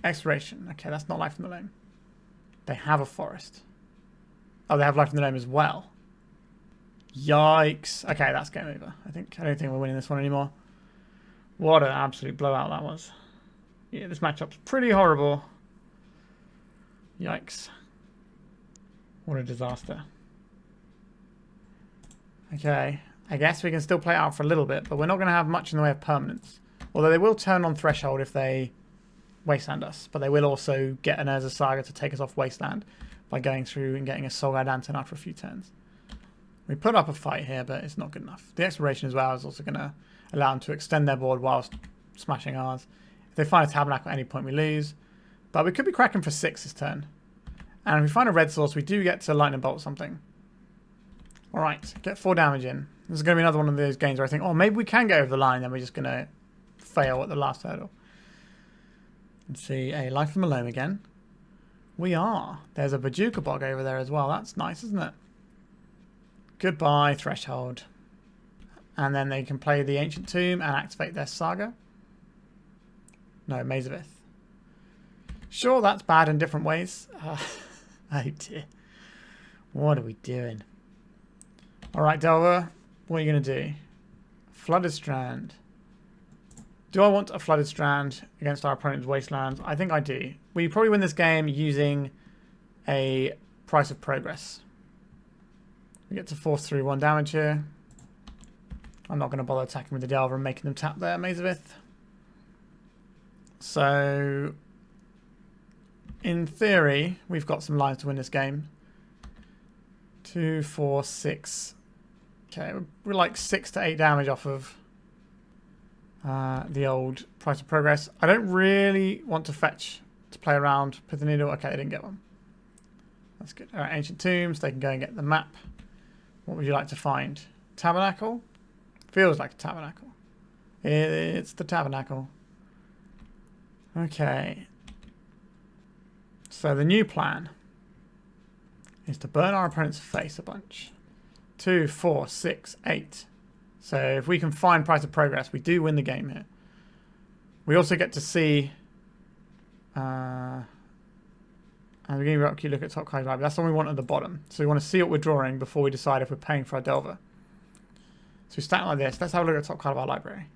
Exploration. Okay, that's not Life from the Loam. They have a Forest. Oh, they have Life from the Loam as well. Yikes. Okay, that's game over. I don't think we're winning this one anymore. What an absolute blowout that was. Yeah, this matchup's pretty horrible. Yikes. What a disaster. Okay, I guess we can still play it out for a little bit, but we're not going to have much in the way of permanence. Although they will turn on Threshold if they Wasteland us, but they will also get an Urza Saga to take us off Wasteland by going through and getting a Soul Lantern after a few turns. We put up a fight here, but it's not good enough. The Exploration as well is also going to allow them to extend their board whilst smashing ours. If they find a Tabernacle at any point, we lose. But we could be cracking for 6 this turn. And if we find a red source, we do get to Lightning Bolt something. Alright, get 4 damage in. This is going to be another one of those games where I think, oh, maybe we can go over the line, then we're just going to fail at the last hurdle. Let's see, a Life from the Loam again. We are. There's a Bajuka Bog over there as well. That's nice, isn't it? Goodbye, Threshold. And then they can play the Ancient Tomb and activate their Saga. No, Maze of Ith. Sure, that's bad in different ways. Oh dear. What are we doing? Alright, Delver. What are you going to do? Flooded Strand. Do I want a Flooded Strand against our opponent's Wasteland? I think I do. We probably win this game using a Price of Progress. We get to force through 1 damage here. I'm not going to bother attacking with the Delver and making them tap their Maze of Ith. So, in theory, we've got some lines to win this game. 2, 4, 6, Okay, we're like 6 to 8 damage off of the old Price of Progress. I don't really want to fetch to play around with the needle. Okay, I didn't get one. That's good. All right, Ancient Tombs. They can go and get the map. What would you like to find? Tabernacle? Feels like a tabernacle. It's the tabernacle. Okay. So the new plan is to burn our opponent's face a bunch. 2, 4, 6, 8. So if we can find Price of Progress, we do win the game here. We also get to see... and we're going to look at top card library. That's the one we want at the bottom. So we want to see what we're drawing before we decide if we're paying for a Delver. So we start like this. Let's have a look at the top card of our library.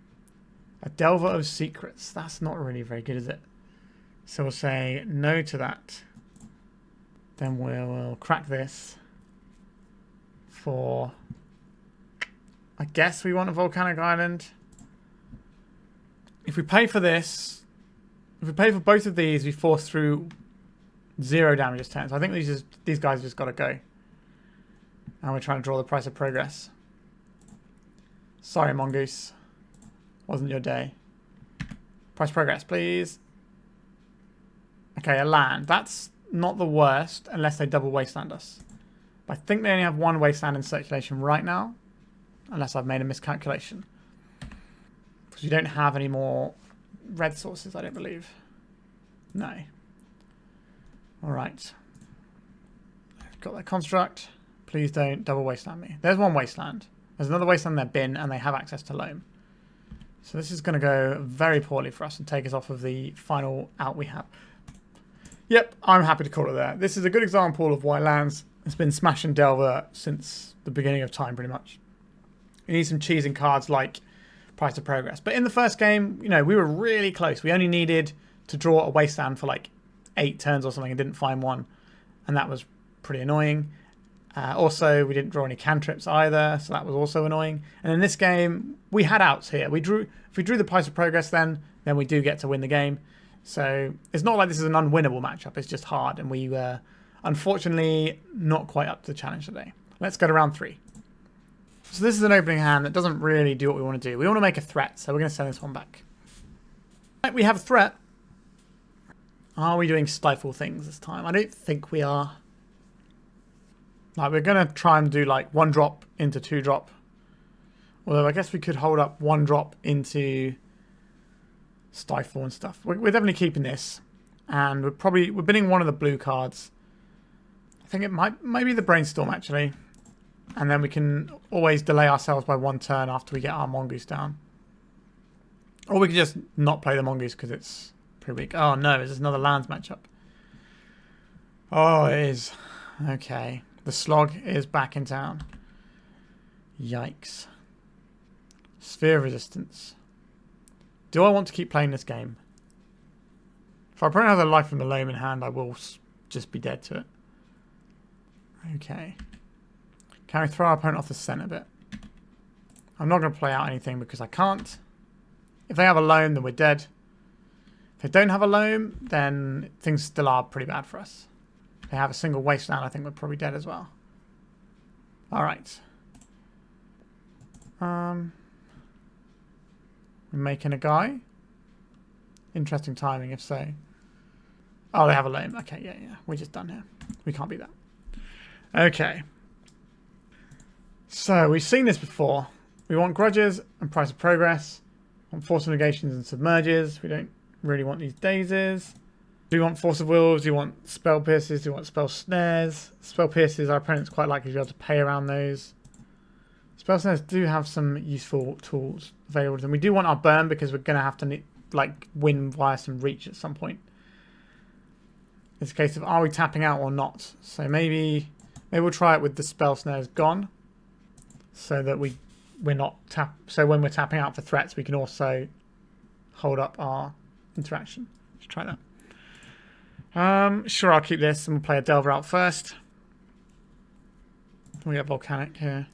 A Delver of Secrets. That's not really very good, is it? So we'll say no to that. Then we'll crack this for... I guess we want a Volcanic Island. If we pay for this... If we pay for both of these, we force through 0 damage as 10. So I think these guys just got to go. And we're trying to draw the Price of Progress. Sorry, Mongoose. Wasn't your day. Price of Progress, please. Okay, a land. That's not the worst unless they double Wasteland us. But I think they only have 1 Wasteland in circulation right now. Unless I've made a miscalculation. Because we don't have any more red sources, I don't believe. No. Alright. Got that construct. Please don't double Wasteland me. There's 1 Wasteland. There's another Wasteland in their bin, and they have access to Loam. So this is going to go very poorly for us and take us off of the final out we have. Yep, I'm happy to call it there. This is a good example of why lands has been smash and Delver since the beginning of time, pretty much. You need some cheesing cards like Price of Progress. But in the first game, you know, we were really close. We only needed to draw a Wasteland for like 8 turns or something and didn't find one. And that was pretty annoying. Also, we didn't draw any cantrips either, so that was also annoying. And in this game, we had outs here. If we drew the Price of Progress then we do get to win the game. So it's not like this is an unwinnable matchup. It's just hard, and we were unfortunately not quite up to the challenge today. Let's go to round 3. So this is an opening hand that doesn't really do what we want to do. We want to make a threat, so we're going to send this one back. Right, we have a threat. Are we doing Stifle things this time? I don't think we are. Like, we're going to try and do like 1 drop into 2 drop. Although I guess we could hold up 1 drop into Stifle and stuff. We're definitely keeping this. And we're bidding 1 of the blue cards. I think it might be the Brainstorm actually. And then we can always delay ourselves by 1 turn after we get our Mongoose down. Or we could just not play the Mongoose because it's pretty weak. Oh no, is this another lands matchup? Oh, it is. Okay. The Slog is back in town. Yikes. Sphere of Resistance. Do I want to keep playing this game? If our opponent has a Life from the Loam in hand, I will just be dead to it. Okay. Can we throw our opponent off the scent a bit? I'm not going to play out anything because I can't. If they have a Loam, then we're dead. If they don't have a Loam, then things still are pretty bad for us. If they have a single Wasteland, I think we're probably dead as well. Alright. We're making a guy. Interesting timing, if so. Oh, they have a Loam. Okay, yeah. We're just done here. We can't beat that. Okay. So, we've seen this before. We want Grudges and Price of Progress. We want Force of Negations and Submerges. We don't really want these Dazes. Do you want Force of Wills? Do you want Spell Pierces? Do you want Spell Snares? Spell Pierces, our opponent's quite likely to be able to pay around those. Spell Snares do have some useful tools available to them. We do want our burn because we're going to have to like win via some reach at some point. It's a case of are we tapping out or not? So maybe we'll try it with the Spell Snares gone. So that we're not so when we're tapping out for threats, we can also hold up our interaction. Let's try that. Sure, I'll keep this and we'll play a Delver out first. We get Volcanic here.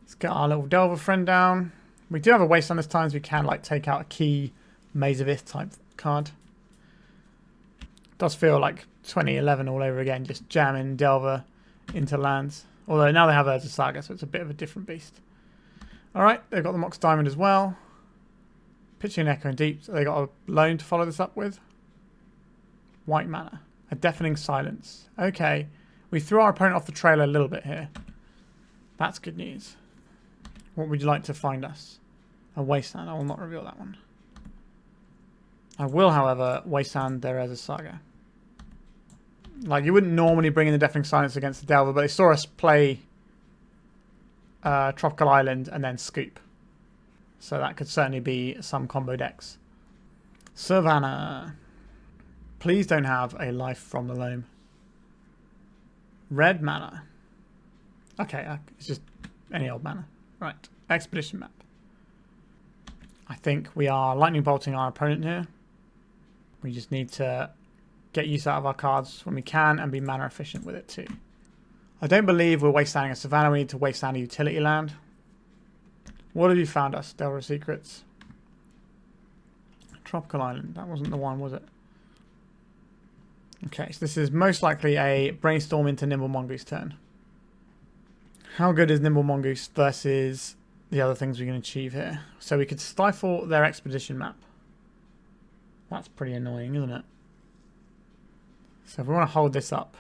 Let's get our little Delver friend down. We do have a Wasteland this time, so we can like take out a key Maze of Ith type card. Does feel like 2011 all over again, just jamming Delver into lands. Although now they have Urza Saga, so it's a bit of a different beast. Alright, they've got the Mox Diamond as well. Pitching Echo and Deep. So they got a loan to follow this up with. White mana. A Deafening Silence. Okay. We threw our opponent off the trail a little bit here. That's good news. What would you like to find us? A Wasteland. I will not reveal that one. I will, however, Wasteland their Urza Saga. Like, you wouldn't normally bring in the Deafening Silence against the Delver, but they saw us play Tropical Island and then Scoop. So that could certainly be some combo decks. Savannah. Please don't have a Life from the Loam. Red mana. Okay, it's just any old mana. Right, Expedition map. I think we are lightning bolting our opponent here. We just need to get use out of our cards when we can and be mana efficient with it too. I don't believe we're wastelanding a Savannah. We need to wasteland a utility land. What have you found us? Delver Secrets. Tropical Island. That wasn't the one, was it? Okay, so this is most likely a Brainstorm into Nimble Mongoose turn. How good is Nimble Mongoose versus the other things we can achieve here? So we could stifle their Expedition map. That's pretty annoying, isn't it? So if we want to hold this up,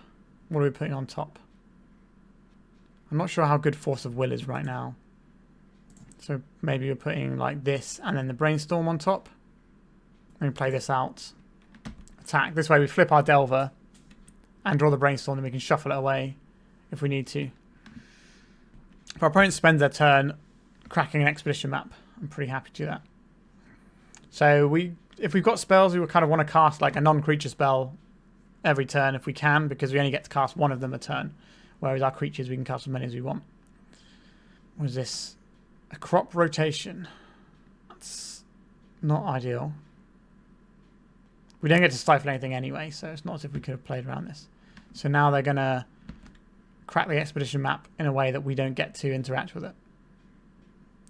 what are we putting on top? I'm not sure how good Force of Will is right now. So maybe we're putting like this and then the Brainstorm on top. And we play this out. Attack. This way we flip our Delver and draw the Brainstorm and we can shuffle it away if we need to. If our opponent spends their turn cracking an Expedition map, I'm pretty happy to do that. So if we've got spells, we would kind of want to cast like a non-creature spell every turn if we can, because we only get to cast one of them a turn. Whereas our creatures, we can cast as many as we want. What is this? A crop rotation. That's not ideal. We don't get to stifle anything anyway, so it's not as if we could have played around this. So now they're going to crack the Expedition map in a way that we don't get to interact with it.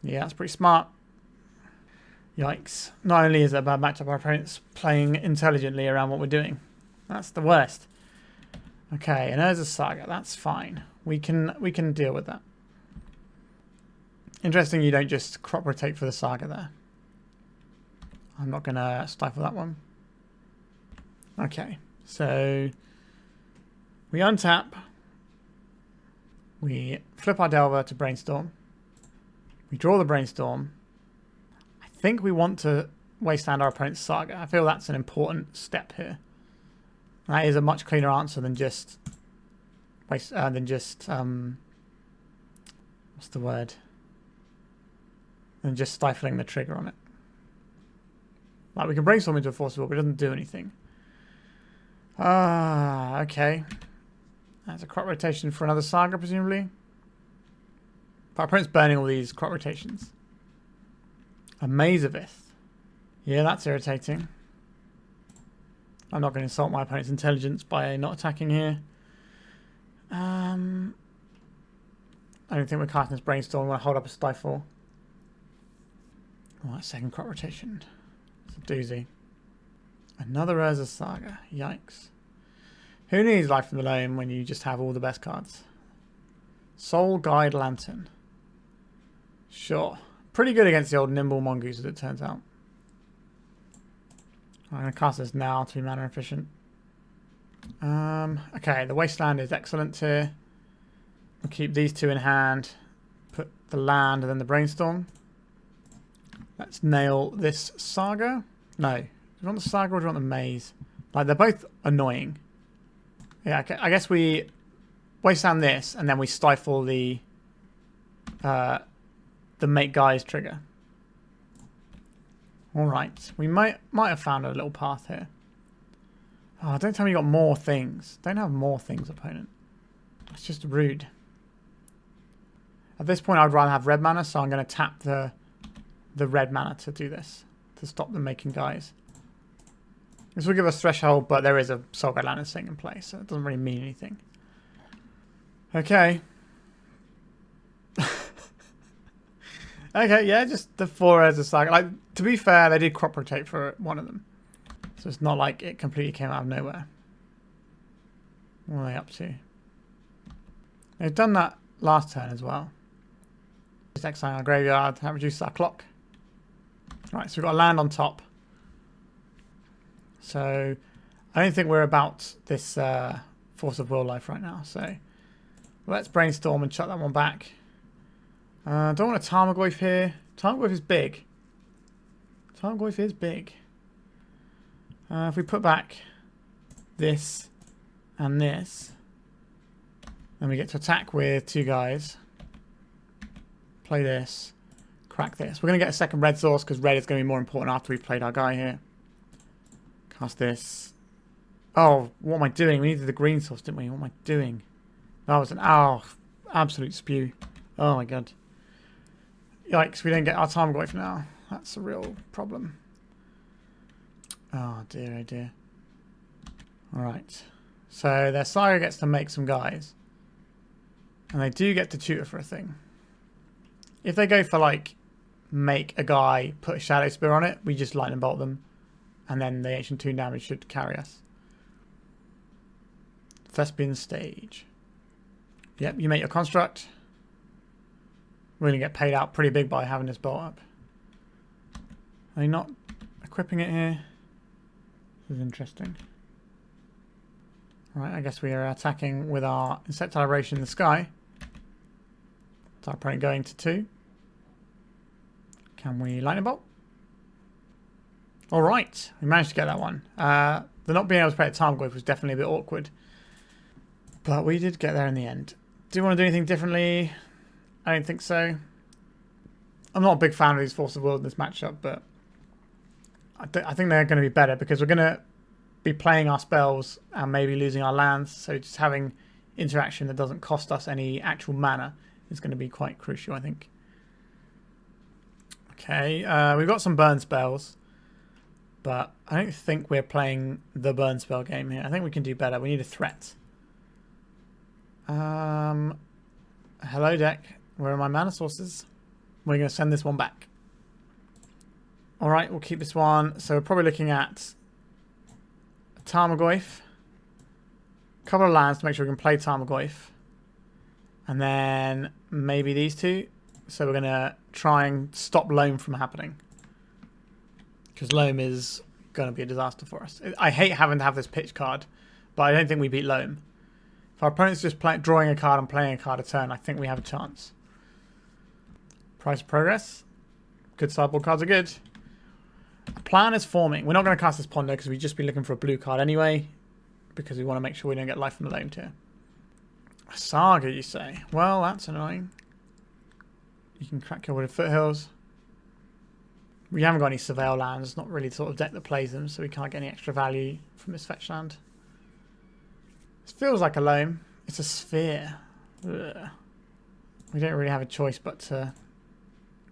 Yeah, that's pretty smart. Yikes. Not only is it a bad matchup, our opponent's playing intelligently around what we're doing. That's the worst. Okay, and there's a Saga. That's fine. We can deal with that. Interesting you don't just crop rotate for the Saga there. I'm not going to stifle that one. Okay, so we untap. We flip our Delver to Brainstorm. We draw the Brainstorm. I think we want to wasteland our opponent's Saga. I feel that's an important step here. That is a much cleaner answer than just what's the word? Than just stifling the trigger on it. Like, we can Brainstorm into a Force of Will, but it doesn't do anything. Okay. That's a crop rotation for another Saga, presumably. But our opponent's burning all these crop rotations. A Maze of Ith. Yeah, that's irritating. I'm not going to insult my opponent's intelligence by not attacking here. I don't think we're casting this Brainstorm. We want to hold up a Stifle. Oh, that second crop rotation. It's a doozy. Another Urza Saga. Yikes. Who needs Life from the Loam when you just have all the best cards? Soul Guide Lantern. Sure. Pretty good against the old Nimble Mongoose, as it turns out. I'm going to cast this now to be mana efficient. Okay, the Wasteland is excellent here. We'll keep these two in hand. Put the land and then the Brainstorm. Let's nail this Saga. No. Do you want the Saga or do you want the Maze? Like, they're both annoying. Yeah, okay. I guess we Wasteland this and then we stifle the Make Guys trigger. Alright, we might have found a little path here. Oh, don't tell me you got more things. Don't have more things, opponent. That's just rude. At this point, I'd rather have red mana, so I'm going to tap the red mana to do this. To stop them making guys. This will give us Threshold, but there is a Soul Guide Lantern sitting in place, so it doesn't really mean anything. Okay. Okay, yeah, just the 4 as a Saga. Like, to be fair, they did crop rotate for one of them. So it's not like it completely came out of nowhere. What are they up to? They've done that last turn as well. Just exiling our graveyard. That reduces our clock. Right, so we've got a land on top. So I don't think we're about this Force of Will life right now. So let's Brainstorm and chuck that one back. Don't want a Tarmogoyf here. Tarmogoyf is big. Tarmogoyf is big. If we put back this and this, then we get to attack with 2 guys. Play this. Crack this. We're going to get a second red source because red is going to be more important after we've played our guy here. Cast this. Oh, what am I doing? We needed the green source, didn't we? What am I doing? That was an absolute spew. Oh my god. Yikes, we don't get our Tarmogoyf now. That's a real problem. Oh dear, oh dear. Alright. So their Saga gets to make some guys. And they do get to tutor for a thing. If they go for like make a guy, put a Shadow Spear on it, we just lightning bolt them. And then the Ancient Tomb damage should carry us. Thespian Stage. Yep, you make your construct. We're going to get paid out pretty big by having this bolt up. Are they not equipping it here? This is interesting. Right, I guess we are attacking with our Insectile Aberration in the sky. It's our opponent going to 2. Can we lightning bolt? Alright, we managed to get that one. The not being able to play a Tarmogoyf was definitely a bit awkward. But we did get there in the end. Do you want to do anything differently? I don't think so. I'm not a big fan of these Force of Will in this matchup, but I think they're going to be better because we're going to be playing our spells and maybe losing our lands. So just having interaction that doesn't cost us any actual mana is going to be quite crucial, I think. Okay, we've got some burn spells, but I don't think we're playing the burn spell game here. I think we can do better. We need a threat. Hello deck. Where are my mana sources? We're going to send this one back. Alright, we'll keep this one. So we're probably looking at a Tarmogoyf. A couple of lands to make sure we can play Tarmogoyf. And then maybe these 2. So we're going to try and stop Loam from happening. Because Loam is going to be a disaster for us. I hate having to have this pitch card, but I don't think we beat Loam. If our opponent's just drawing a card and playing a card a turn, I think we have a chance. Price of Progress. Good sideboard cards are good. A plan is forming. We're not going to cast this Ponder because we've just been looking for a blue card anyway. Because we want to make sure we don't get life from the Loam tier. A Saga, you say? Well, that's annoying. You can crack your with Foothills. We haven't got any Surveil lands. It's not really the sort of deck that plays them, so we can't get any extra value from this fetch land. This feels like a Loam. It's a Sphere. Ugh. We don't really have a choice but to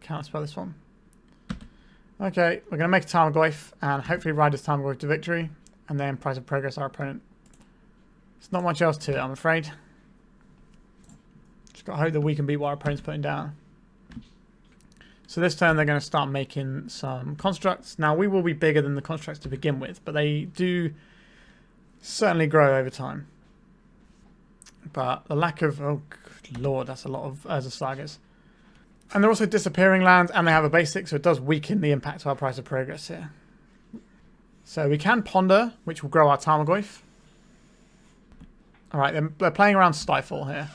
counterspell this one. Okay, we're going to make a Tarmogoyf and hopefully ride this Tarmogoyf to victory. And then Price of Progress our opponent. There's not much else to it, I'm afraid. Just got to hope that we can beat what our opponent's putting down. So this turn they're going to start making some constructs. Now we will be bigger than the constructs to begin with, but they do certainly grow over time. But the lack of... oh, good lord, that's a lot of Urza Sagas. And they're also disappearing lands, and they have a basic, so it does weaken the impact of our Price of Progress here. So we can Ponder, which will grow our Tarmogoyf. Alright, they're playing around Stifle here.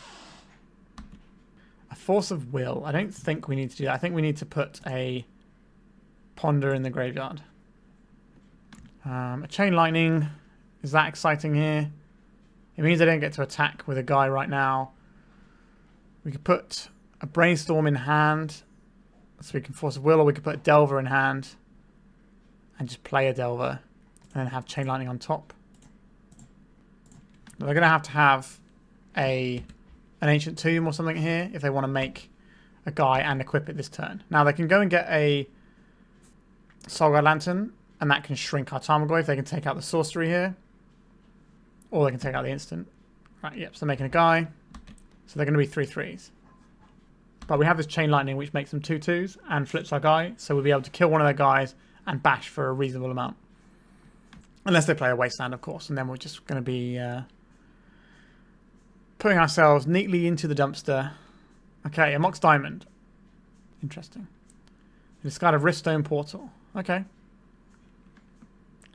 A Force of Will. I don't think we need to do that. I think we need to put a Ponder in the graveyard. A Chain Lightning. Is that exciting here? It means I don't get to attack with a guy right now. We could put a Brainstorm in hand. So we can Force of Will, or we could put a Delver in hand. And just play a Delver. And then have Chain Lightning on top. They're going to have an Ancient Tomb or something here if they want to make a guy and equip it this turn. Now they can go and get a Soulguide Lantern, and that can shrink our Tarmogoyf. They can take out the sorcery here. Or they can take out the instant. Right, yep, so they're making a guy. So they're going to be 3/3s. But we have this Chain Lightning which makes them 2/2s and flips our guy. So we'll be able to kill one of their guys and bash for a reasonable amount. Unless they play a Wasteland, of course. And then we're just going to be putting ourselves neatly into the dumpster. Okay, a Mox Diamond. Interesting. A discarded Riftstone Portal. Okay.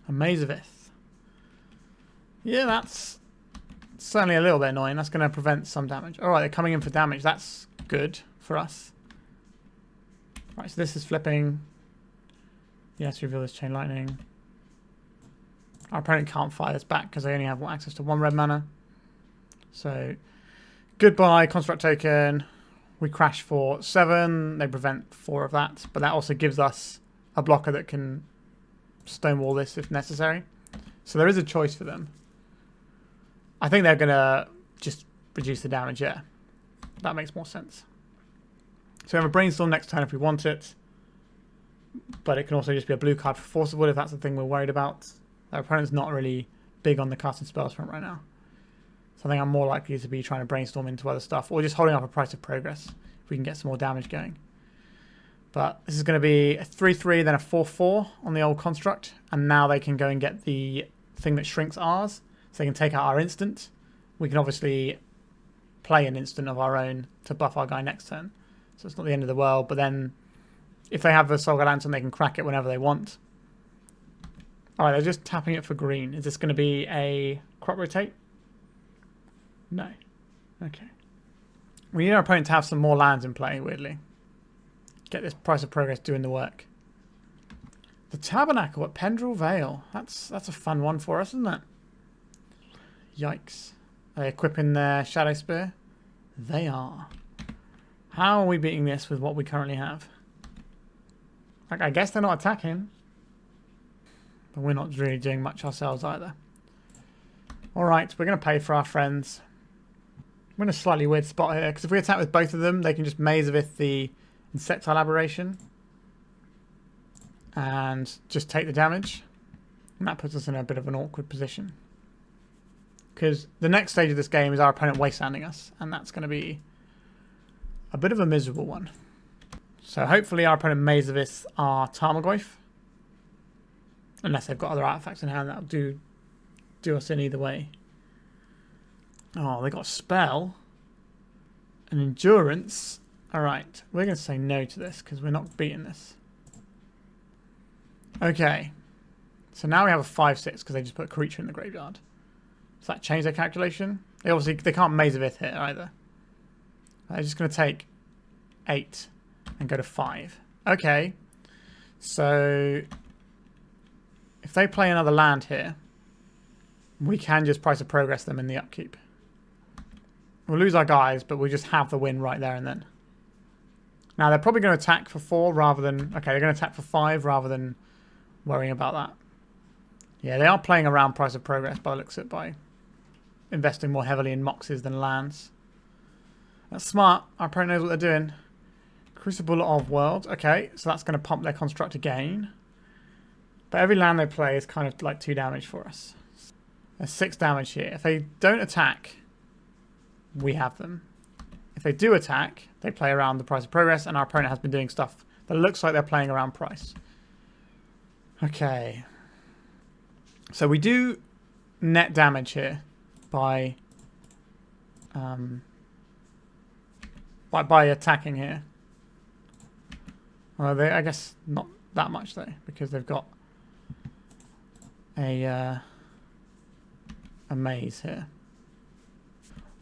A Maze of Ith. Yeah, that's certainly a little bit annoying. That's going to prevent some damage. Alright, they're coming in for damage. That's good for us. Right, so this is flipping. Yes, reveal this Chain Lightning. Our opponent can't fire this back because they only have access to 1 red mana. So, goodbye, Construct Token. We crash for 7. They prevent 4 of that. But that also gives us a blocker that can stonewall this if necessary. So there is a choice for them. I think they're going to just reduce the damage, yeah. That makes more sense. So we have a Brainstorm next turn if we want it. But it can also just be a blue card for Force of Wood if that's the thing we're worried about. Our opponent's not really big on the casting spells front right now. So I think I'm more likely to be trying to Brainstorm into other stuff. Or just holding up a Price of Progress if we can get some more damage going. But this is going to be a 3-3, then a 4-4 on the old construct. And now they can go and get the thing that shrinks ours. So they can take out our instant. We can obviously play an instant of our own to buff our guy next turn. So it's not the end of the world. But then if they have the Solga Lantern, they can crack it whenever they want. Alright, they're just tapping it for green. Is this going to be a Crop Rotate? No. Okay. We need our opponent to have some more lands in play, weirdly. Get this Price of Progress doing the work. The Tabernacle at Pendrell Vale. That's a fun one for us, isn't it? Yikes. Are they equipping their Shadow Spear? They are. How are we beating this with what we currently have? Like, I guess they're not attacking. But we're not really doing much ourselves either. Alright, we're going to pay for our friends. We're in a slightly weird spot here, because if we attack with both of them, they can just Maze of Ith the Insectile Aberration. And just take the damage. And that puts us in a bit of an awkward position. Because the next stage of this game is our opponent wastelanding us. And that's going to be a bit of a miserable one. So hopefully our opponent Maze of Ith our Tarmogoyf. Unless they've got other artifacts in hand that'll do us in either way. Oh, they got a spell. An endurance. Alright, we're going to say no to this because we're not beating this. Okay. So now we have a 5-6 because they just put a creature in the graveyard. Does that change their calculation? They can't Maze of Ith here either. They're just going to take 8 and go to 5. Okay. So if they play another land here, we can just Price of Progress them in the upkeep. We'll lose our guys, but we just have the win right there and then. Now, they're probably going to attack for 4 rather than... Okay, they're going to attack for 5 rather than worrying about that. Yeah, they are playing around Price of Progress by the looks of it, by investing more heavily in Moxes than lands. That's smart. Our opponent knows what they're doing. Crucible of Worlds. Okay, so that's going to pump their construct again. But every land they play is kind of like 2 damage for us. There's 6 damage here. If they don't attack, we have them. If they do attack, they play around the Price of Progress, and our opponent has been doing stuff that looks like they're playing around Price. Okay. So we do net damage here by attacking here. Well, I guess not that much though, because they've got a maze here.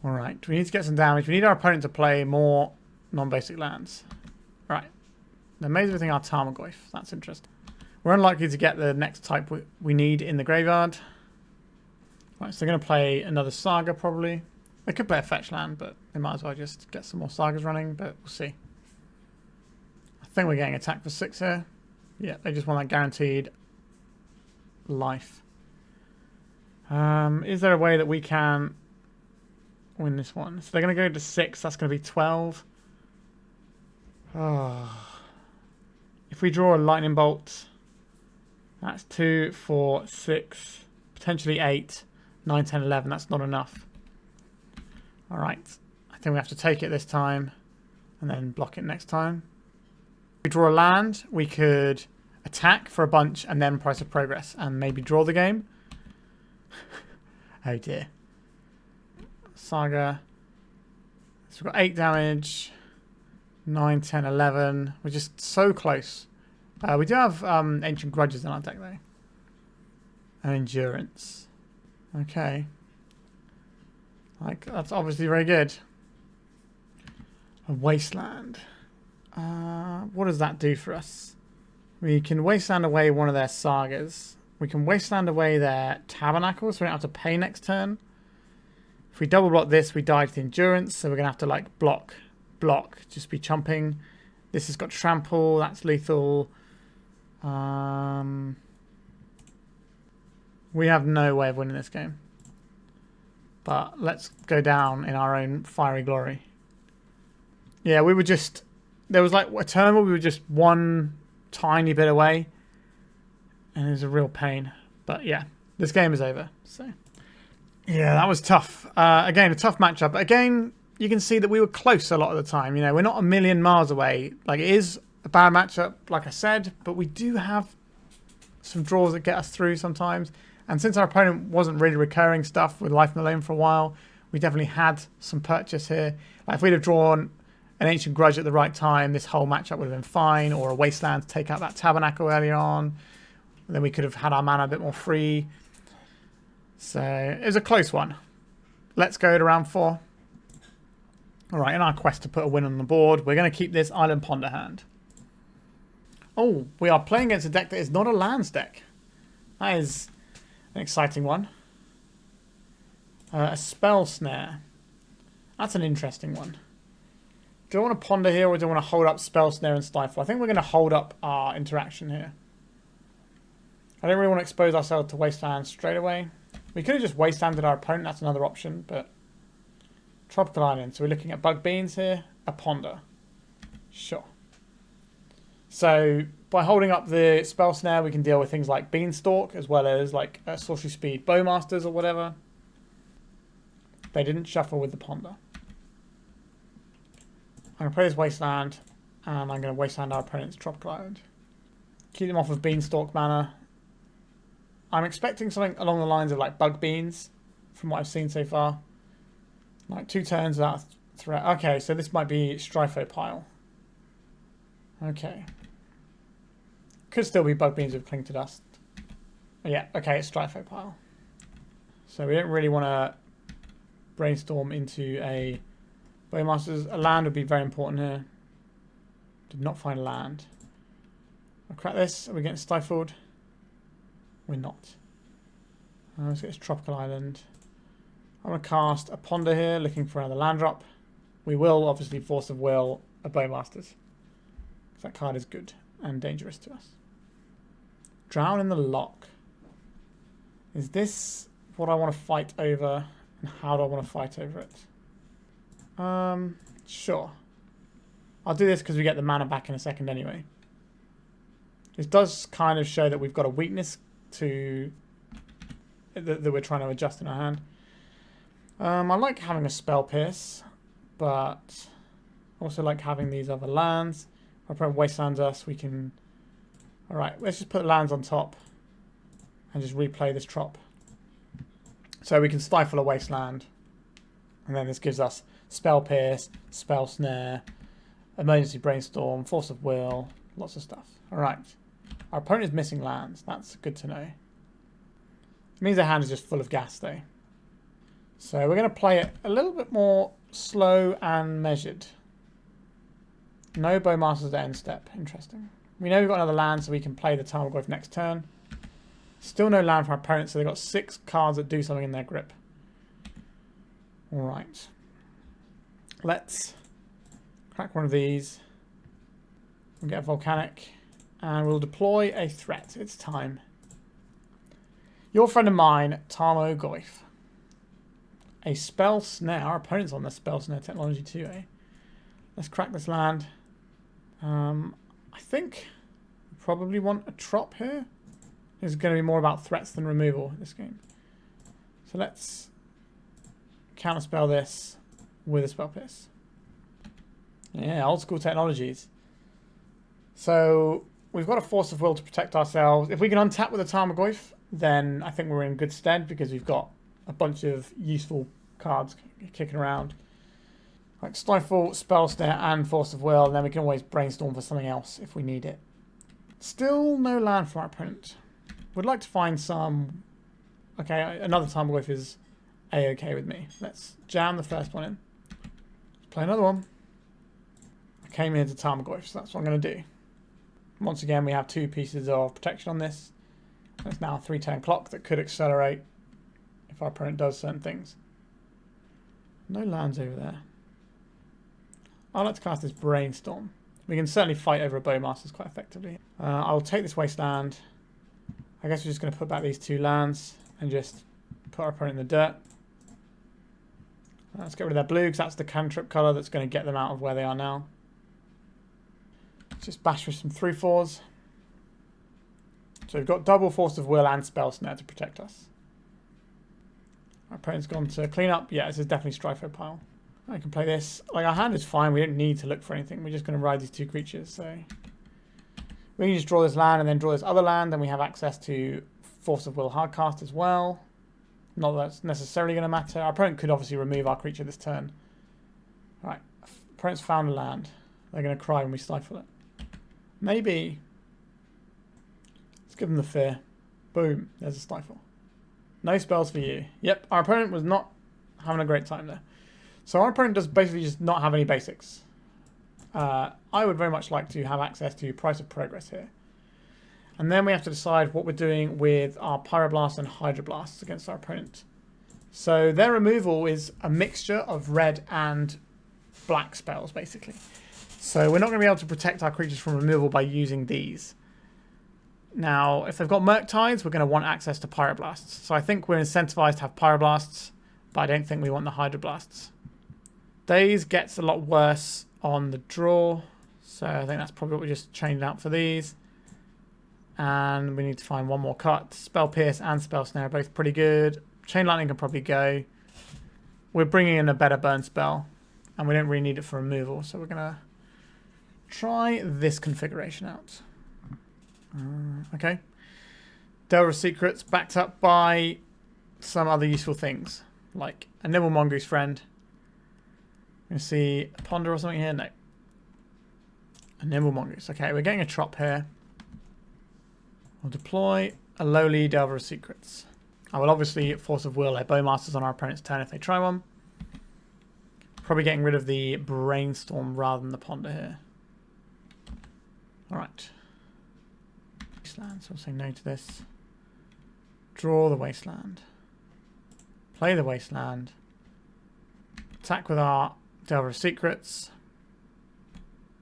Alright, we need to get some damage. We need our opponent to play more non-basic lands. Right. The maze everything our Tarmogoyf. That's interesting. We're unlikely to get the next type we need in the graveyard. Right, so they're going to play another Saga probably. They could play a fetch land, but they might as well just get some more Sagas running, but we'll see. I think we're getting attacked for 6 here. Yeah, they just want that guaranteed life. Is there a way that we can win this one? So they're going to go to 6. That's going to be 12. Oh. If we draw a lightning bolt, that's 2, 4, 6, potentially 8, 9, 10, 11. That's not enough. Alright. I think we have to take it this time and then block it next time. If we draw a land, we could attack for a bunch and then Price of Progress and maybe draw the game. Oh dear. Saga. So we've got 8 damage, 9, 10, 11. We're just so close. We do have Ancient Grudges in our deck though. And Endurance. Okay. Like, that's obviously very good. A Wasteland. What does that do for us? We can Wasteland away one of their Sagas. We can Wasteland away their Tabernacle, so we don't have to pay next turn. If we double block this, we die to the Endurance, so we're going to have to like block, just be chumping. This has got Trample, that's lethal. We have no way of winning this game. But let's go down in our own fiery glory. Yeah, we were just... There was like a turn where we were just one tiny bit away. And it was a real pain. But yeah, this game is over. So yeah, that was tough. Again, a tough matchup. But again, you can see that we were close a lot of the time. You know, we're not a million miles away. Like, it is a bad matchup, like I said. But we do have some draws that get us through sometimes. And since our opponent wasn't really recurring stuff with Life Malone for a while, we definitely had some purchase here. Like, if we'd have drawn an Ancient Grudge at the right time, this whole matchup would have been fine. Or a Wasteland to take out that Tabernacle earlier on. And then we could have had our mana a bit more free. So it was a close one. Let's go to round 4. All right, in our quest to put a win on the board, we're going to keep this Island Ponder hand. Oh, we are playing against a deck that is not a lands deck. That is an exciting one. A Spell Snare. That's an interesting one. Do I want to ponder here or do I want to hold up Spell Snare and Stifle? I think we're going to hold up our interaction here. I don't really want to expose ourselves to Wasteland straight away. We could have just Wastelanded our opponent. That's another option, but... Tropical Island. So we're looking at Bug Beans here. A Ponder. Sure. So by holding up the Spell Snare, we can deal with things like Beanstalk, as well as like Sorcery Speed Bowmasters or whatever. They didn't shuffle with the Ponder. I'm going to play this Wasteland, and I'm going to Wasteland our opponent's Tropical Island. Keep them off of Beanstalk mana. I'm expecting something along the lines of like Bug Beans, from what I've seen so far. Like 2 turns without threat. Okay, so this might be Strifo Pile. Okay. Could still be Bug Beans with Cling to Dust. Yeah, okay, it's Strifo Pile. So we don't really want to Brainstorm into a Bowmasters. A land would be very important here. Did not find a land. I'll crack this. Are we getting stifled? We're not. Let's get this Tropical Island. I'm going to cast a Ponder here, looking for another land drop. We will obviously Force of Will a Bowmasters. That card is good and dangerous to us. Drown in the Lock. Is this what I want to fight over? And how do I want to fight over it? Sure. I'll do this because we get the mana back in a second anyway. This does kind of show that we've got a weakness to that we're trying to adjust in our hand. I like having a Spell Pierce, but I also like having these other lands. If our opponent Wastelands us, we can... Alright, let's just put lands on top and just replay this trop. So we can Stifle a Wasteland, and then this gives us Spell Pierce, Spell Snare, Emergency Brainstorm, Force of Will, lots of stuff. Alright. Our opponent is missing lands. That's good to know. It means their hand is just full of gas, though. So we're going to play it a little bit more slow and measured. No Bowmasters at end step. Interesting. We know we've got another land, so we can play the Tarmogoyf next turn. Still no land for our opponent, so they've got 6 cards that do something in their grip. Alright. Let's crack one of these. We'll get a Volcanic. And we'll deploy a threat. It's time. Your friend of mine, Tarmogoyf. A Spell Snare. Our opponent's on the Spell Snare technology too, eh? Let's crack this land. I think we probably want a trop here. It's going to be more about threats than removal this game. So let's counterspell this with a Spell Pierce. Yeah, old school technologies. So we've got a Force of Will to protect ourselves. If we can untap with a Tarmogoyf, then I think we're in good stead because we've got a bunch of useful cards kicking around. Right, Stifle, Spell Snare, and Force of Will, and then we can always brainstorm for something else if we need it. Still no land for our opponent. Would like to find some... Okay, another Tarmogoyf is A-okay with me. Let's jam the first one in. Let's play another one. I came here to Tarmogoyf, so that's what I'm going to do. Once again, we have 2 pieces of protection on this. It's now a 3-turn clock that could accelerate if our opponent does certain things. No lands over there. I'd like to cast this Brainstorm. We can certainly fight over a Bowmasters quite effectively. I'll take this Wasteland. I guess we're just going to put back these 2 lands and just put our opponent in the dirt. Let's get rid of their blue because that's the cantrip colour that's going to get them out of where they are now. Let's just bash with some 3/4s. So we've got double Force of Will and Spell Snare to protect us. Our opponent's gone to clean up. Yeah, this is definitely Stifle pile. I can play this. Like, our hand is fine. We don't need to look for anything. We're just going to ride these 2 creatures. So we can just draw this land and then draw this other land. Then we have access to Force of Will Hardcast as well. Not that that's necessarily going to matter. Our opponent could obviously remove our creature this turn. Alright. Opponent's found a land. They're going to cry when we stifle it. Maybe. Let's give them the fear. Boom. There's a Stifle. No spells for you. Yep. Our opponent was not having a great time there. So our opponent does basically just not have any basics. I would very much like to have access to Price of Progress here. And then we have to decide what we're doing with our Pyroblast and Hydroblast against our opponent. So their removal is a mixture of red and black spells, basically. So we're not going to be able to protect our creatures from removal by using these. Now, if they've got Murktides, we're going to want access to Pyroblasts. So I think we're incentivized to have Pyroblasts, but I don't think we want the Hydroblasts. Daze gets a lot worse on the draw, so I think that's probably what we just changed out for these. And we need to find one more cut. Spell Pierce and Spell Snare are both pretty good. Chain Lightning can probably go. We're bringing in a better burn spell, and we don't really need it for removal, so we're going to try this configuration out. Okay. Delver of Secrets backed up by some other useful things, like a Nimble Mongoose friend. I'm going to see a Ponder or something here. No. A Nimble Mongoose. Okay, we're getting a Trop here. We'll deploy a lowly Delver of Secrets. I will obviously Force of Will a Bowmasters on our opponent's turn if they try one. Probably getting rid of the Brainstorm rather than the Ponder here. Alright. Wasteland, so we'll say no to this. Draw the Wasteland. Play the Wasteland. Attack with our Delver of Secrets.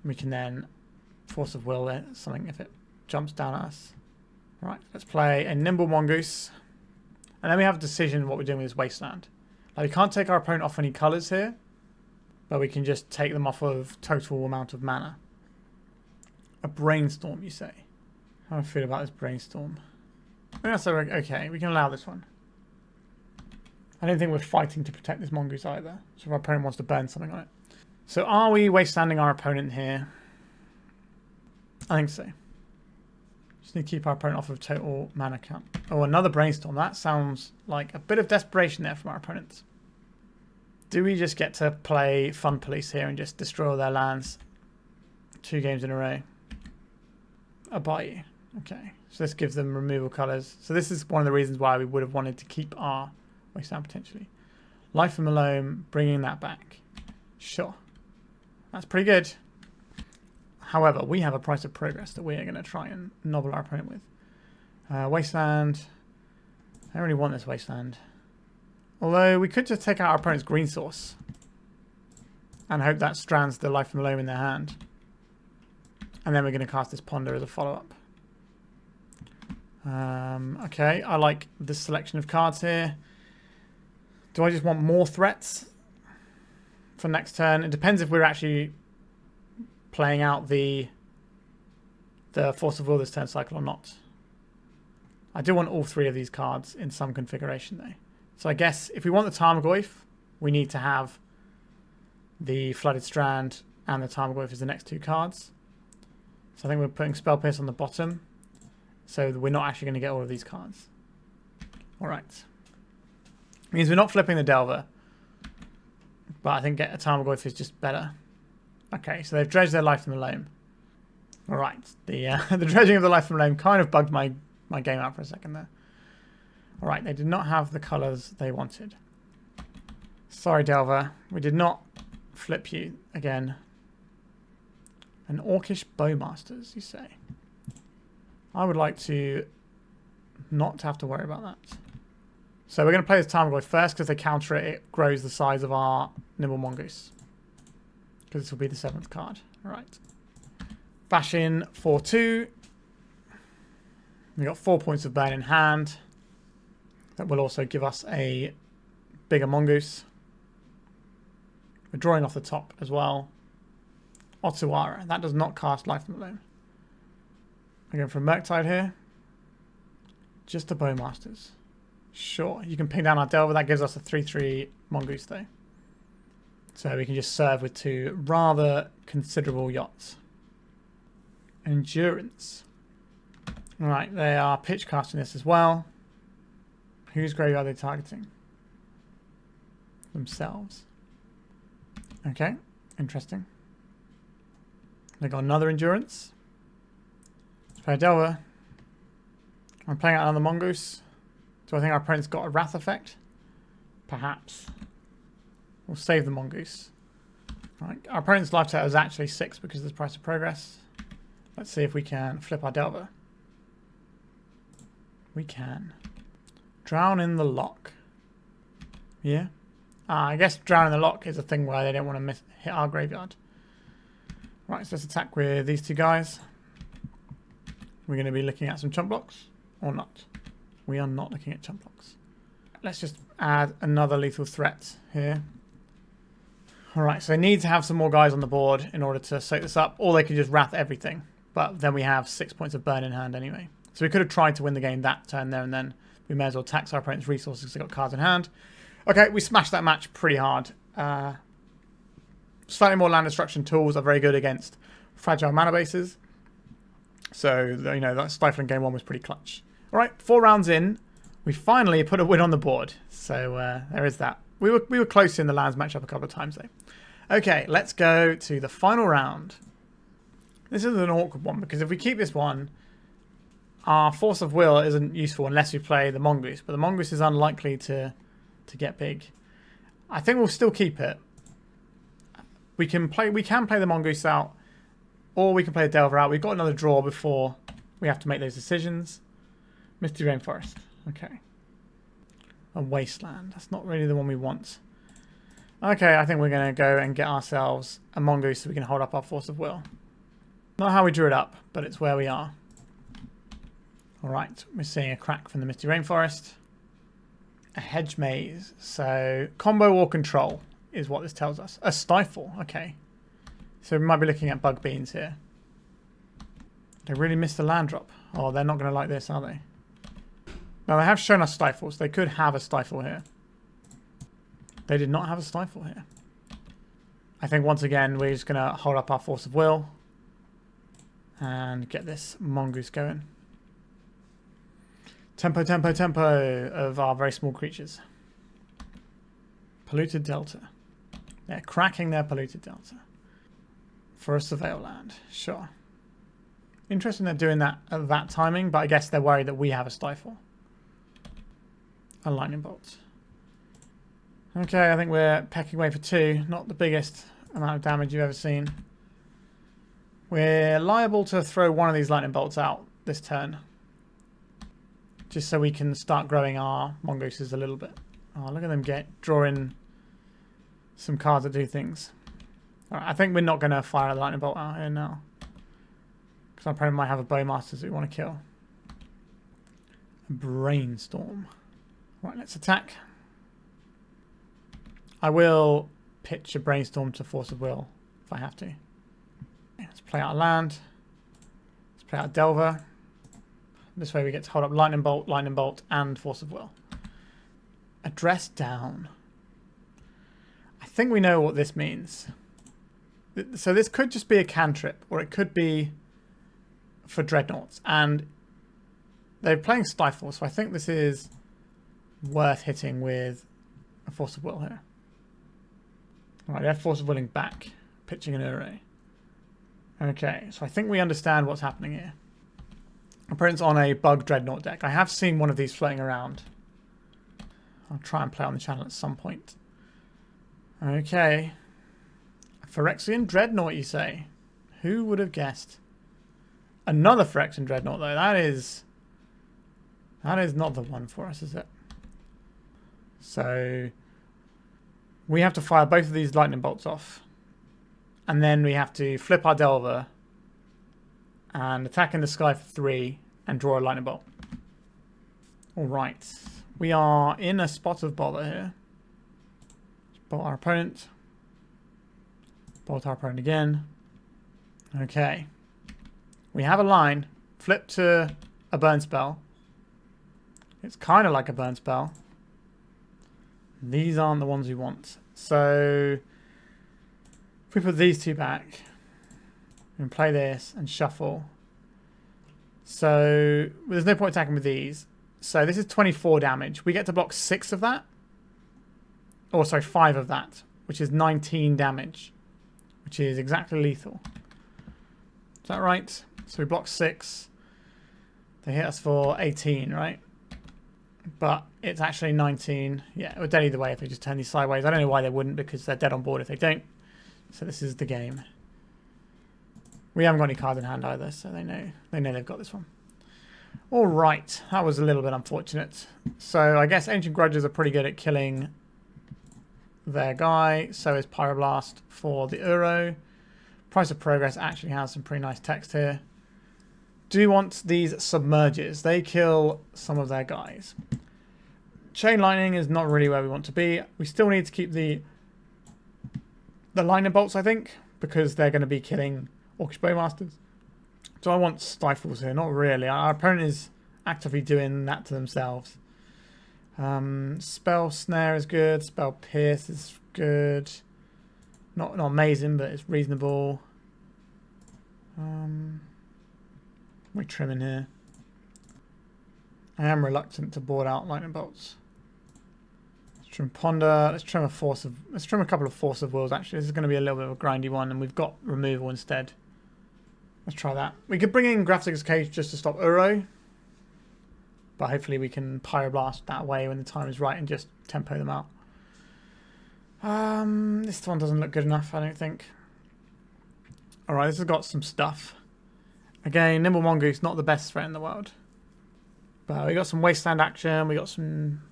We can then Force of Will it, something if it jumps down at us. Right, let's play a Nimble Mongoose. And then we have a decision what we're doing with this Wasteland. Like, we can't take our opponent off any colours here, but we can just take them off of total amount of mana. A Brainstorm, you say? How do I feel about this Brainstorm? I think that's okay. We can allow this one. I don't think we're fighting to protect this Mongoose either. So if our opponent wants to burn something on it. So are we wastelanding our opponent here? I think so. Just need to keep our opponent off of total mana count. Oh, another Brainstorm. That sounds like a bit of desperation there from our opponents. Do we just get to play Fun Police here and just destroy all their lands 2 games in a row? A Bayou. Okay. So this gives them removal colours. So this is one of the reasons why we would have wanted to keep our Wasteland potentially. Life from Malone, bringing that back. Sure. That's pretty good. However, we have a Price of Progress that we are going to try and nobble our opponent with. Wasteland. I don't really want this Wasteland. Although we could just take out our opponent's green source and hope that strands the Life from Malone in their hand. And then we're going to cast this Ponder as a follow-up. Okay, I like this selection of cards here. Do I just want more threats for next turn? It depends if we're actually playing out the Force of Will this turn cycle or not. I do want all 3 of these cards in some configuration though. So I guess if we want the Tarmogoyf, we need to have the Flooded Strand and the Tarmogoyf as the next 2 cards. So I think we're putting Spell Pierce on the bottom. So we're not actually going to get all of these cards. Alright. Means we're not flipping the Delver. But I think get a Tarmogoyf is just better. Okay, so they've dredged their life from the loam. Alright, the the dredging of the life from the loam kind of bugged my game out for a second there. Alright, they did not have the colours they wanted. Sorry, Delver. We did not flip you again. An Orcish Bowmasters, you say? I would like to not have to worry about that. So we're going to play this Tarmogoyf first because they counter it. It grows the size of our Nimble Mongoose. Because this will be the 7th card. Alright. Bash in 4-2. We've got 4 points of burn in hand. That will also give us a bigger Mongoose. We're drawing off the top as well. Otuara. That does not cast Life from the Loam. We're going for a Murktide here. Just the Bowmasters. Sure. You can ping down our Delver. That gives us a 3-3 Mongoose though. So we can just serve with 2 rather considerable yachts. Endurance. Alright, they are pitch casting this as well. Whose grave are they targeting? Themselves. Okay, interesting. They got another endurance. Let's play a Delver. I'm playing out another Mongoose. Do I think our opponent's got a Wrath effect? Perhaps. We'll save the Mongoose. Right, our opponent's life total is actually 6 because of the price of progress. Let's see if we can flip our Delver. We can. Drown in the Lock. Yeah. I guess Drown in the Lock is a thing where they don't want to hit our graveyard. Right, so let's attack with these 2 guys. We're going to be looking at some chump blocks. Or not. We are not looking at chump blocks. Let's just add another lethal threat here. Alright, so they need to have some more guys on the board in order to soak this up. Or they can just Wrath everything. But then we have 6 points of burn in hand anyway. So we could have tried to win the game that turn there and then. We may as well tax our opponent's resources because they've got cards in hand. Okay, we smashed that match pretty hard. Slightly more land destruction tools are very good against fragile mana bases. So, you know, that Stifling game 1 was pretty clutch. Alright, 4 rounds in. We finally put a win on the board. So, there is that. We were close in the lands matchup a couple of times, though. Okay, let's go to the final round. This is an awkward one because if we keep this one, our Force of Will isn't useful unless we play the Mongoose. But the Mongoose is unlikely to get big. I think we'll still keep it. We can play the Mongoose out, or we can play a Delver out. We've got another draw before we have to make those decisions. Misty Rainforest. Okay. A Wasteland. That's not really the one we want. Okay, I think we're going to go and get ourselves a Mongoose so we can hold up our Force of Will. Not how we drew it up, but it's where we are. Alright, we're seeing a crack from the Misty Rainforest. A Hedge Maze. So, combo or control is what this tells us. A Stifle, okay. So we might be looking at Bug Beans here. They really missed the land drop. Oh, they're not going to like this, are they? Now, they have shown us Stifles. They could have a Stifle here. They did not have a Stifle here. I think, once again, we're just going to hold up our Force of Will and get this Mongoose going. Tempo, tempo, tempo of our very small creatures. Polluted Delta. They're cracking their Polluted Delta. For a Surveil land. Sure. Interesting they're doing that at that timing, but I guess they're worried that we have a Stifle. A Lightning Bolt. Okay, I think we're pecking away for 2. Not the biggest amount of damage you've ever seen. We're liable to throw one of these Lightning Bolts out this turn. Just so we can start growing our Mongooses a little bit. Oh, look at them drawing some cards that do things. Alright, I think we're not going to fire a Lightning Bolt out here now. Because our opponent might have a Bowmasters that we want to kill. Brainstorm. Right, let's attack. I will pitch a Brainstorm to Force of Will if I have to. Let's play out a land. Let's play out a Delver. This way we get to hold up Lightning Bolt, and Force of Will. Address down. I think we know what this means. So this could just be a cantrip, or it could be for Dreadnoughts. And they're playing Stifle, so I think this is worth hitting with a Force of Will here. Right, they have Force of Willing back, pitching an array. Okay, so I think we understand what's happening here. Opponent's on a Bug Dreadnought deck. I have seen one of these floating around. I'll try and play on the channel at some point. Okay. Phyrexian Dreadnought, you say? Who would have guessed? Another Phyrexian Dreadnought, though. That is not the one for us, is it? So we have to fire both of these lightning bolts off. And then we have to flip our Delver and attack in the sky for 3 and draw a lightning bolt. Alright. We are in a spot of bother here. Bolt our opponent. Bolt our opponent again. Okay. We have a line. Flip to a burn spell. It's kind of like a burn spell. These aren't the ones we want. So if we put these two back, we can play this and shuffle. So there's no point attacking with these. So this is 24 damage. We get to block 6 of that. Or sorry, 5 of that, which is 19 damage, which is exactly lethal. Is that right? So we block 6. They hit us for 18, right? But it's actually 19. Yeah, we're dead either way if they just turn these sideways. I don't know why they wouldn't, because they're dead on board if they don't. So this is the game. We haven't got any cards in hand either, so they know they've got this one. All right, that was a little bit unfortunate. So I guess Ancient Grudges are pretty good at killing their guy. So is Pyroblast for the Uro. Price of Progress actually has some pretty nice text here. Do you want these Submerges? They kill some of their guys. Chain Lightning is not really where we want to be. We still need to keep the Lightning Bolts, I think, because they're going to be killing Orcish Bowmasters. Do I want Stifles here? Not really. Our opponent is actively doing that to themselves. Spell Snare is good. Spell Pierce is good. Not amazing, but it's reasonable. We're trimming here. I am reluctant to board out lightning bolts. Let's trim Ponder. Let's trim a couple of Force of Wills. Actually, this is going to be a little bit of a grindy one, and we've got removal instead. Let's try that. We could bring in Grafdigger's Cage just to stop Uro, but hopefully we can Pyroblast that way when the time is right and just tempo them out. This one doesn't look good enough, I don't think. Alright, this has got some stuff. Again, Nimble Mongoose, not the best threat in the world. But we got some Wasteland action, we got some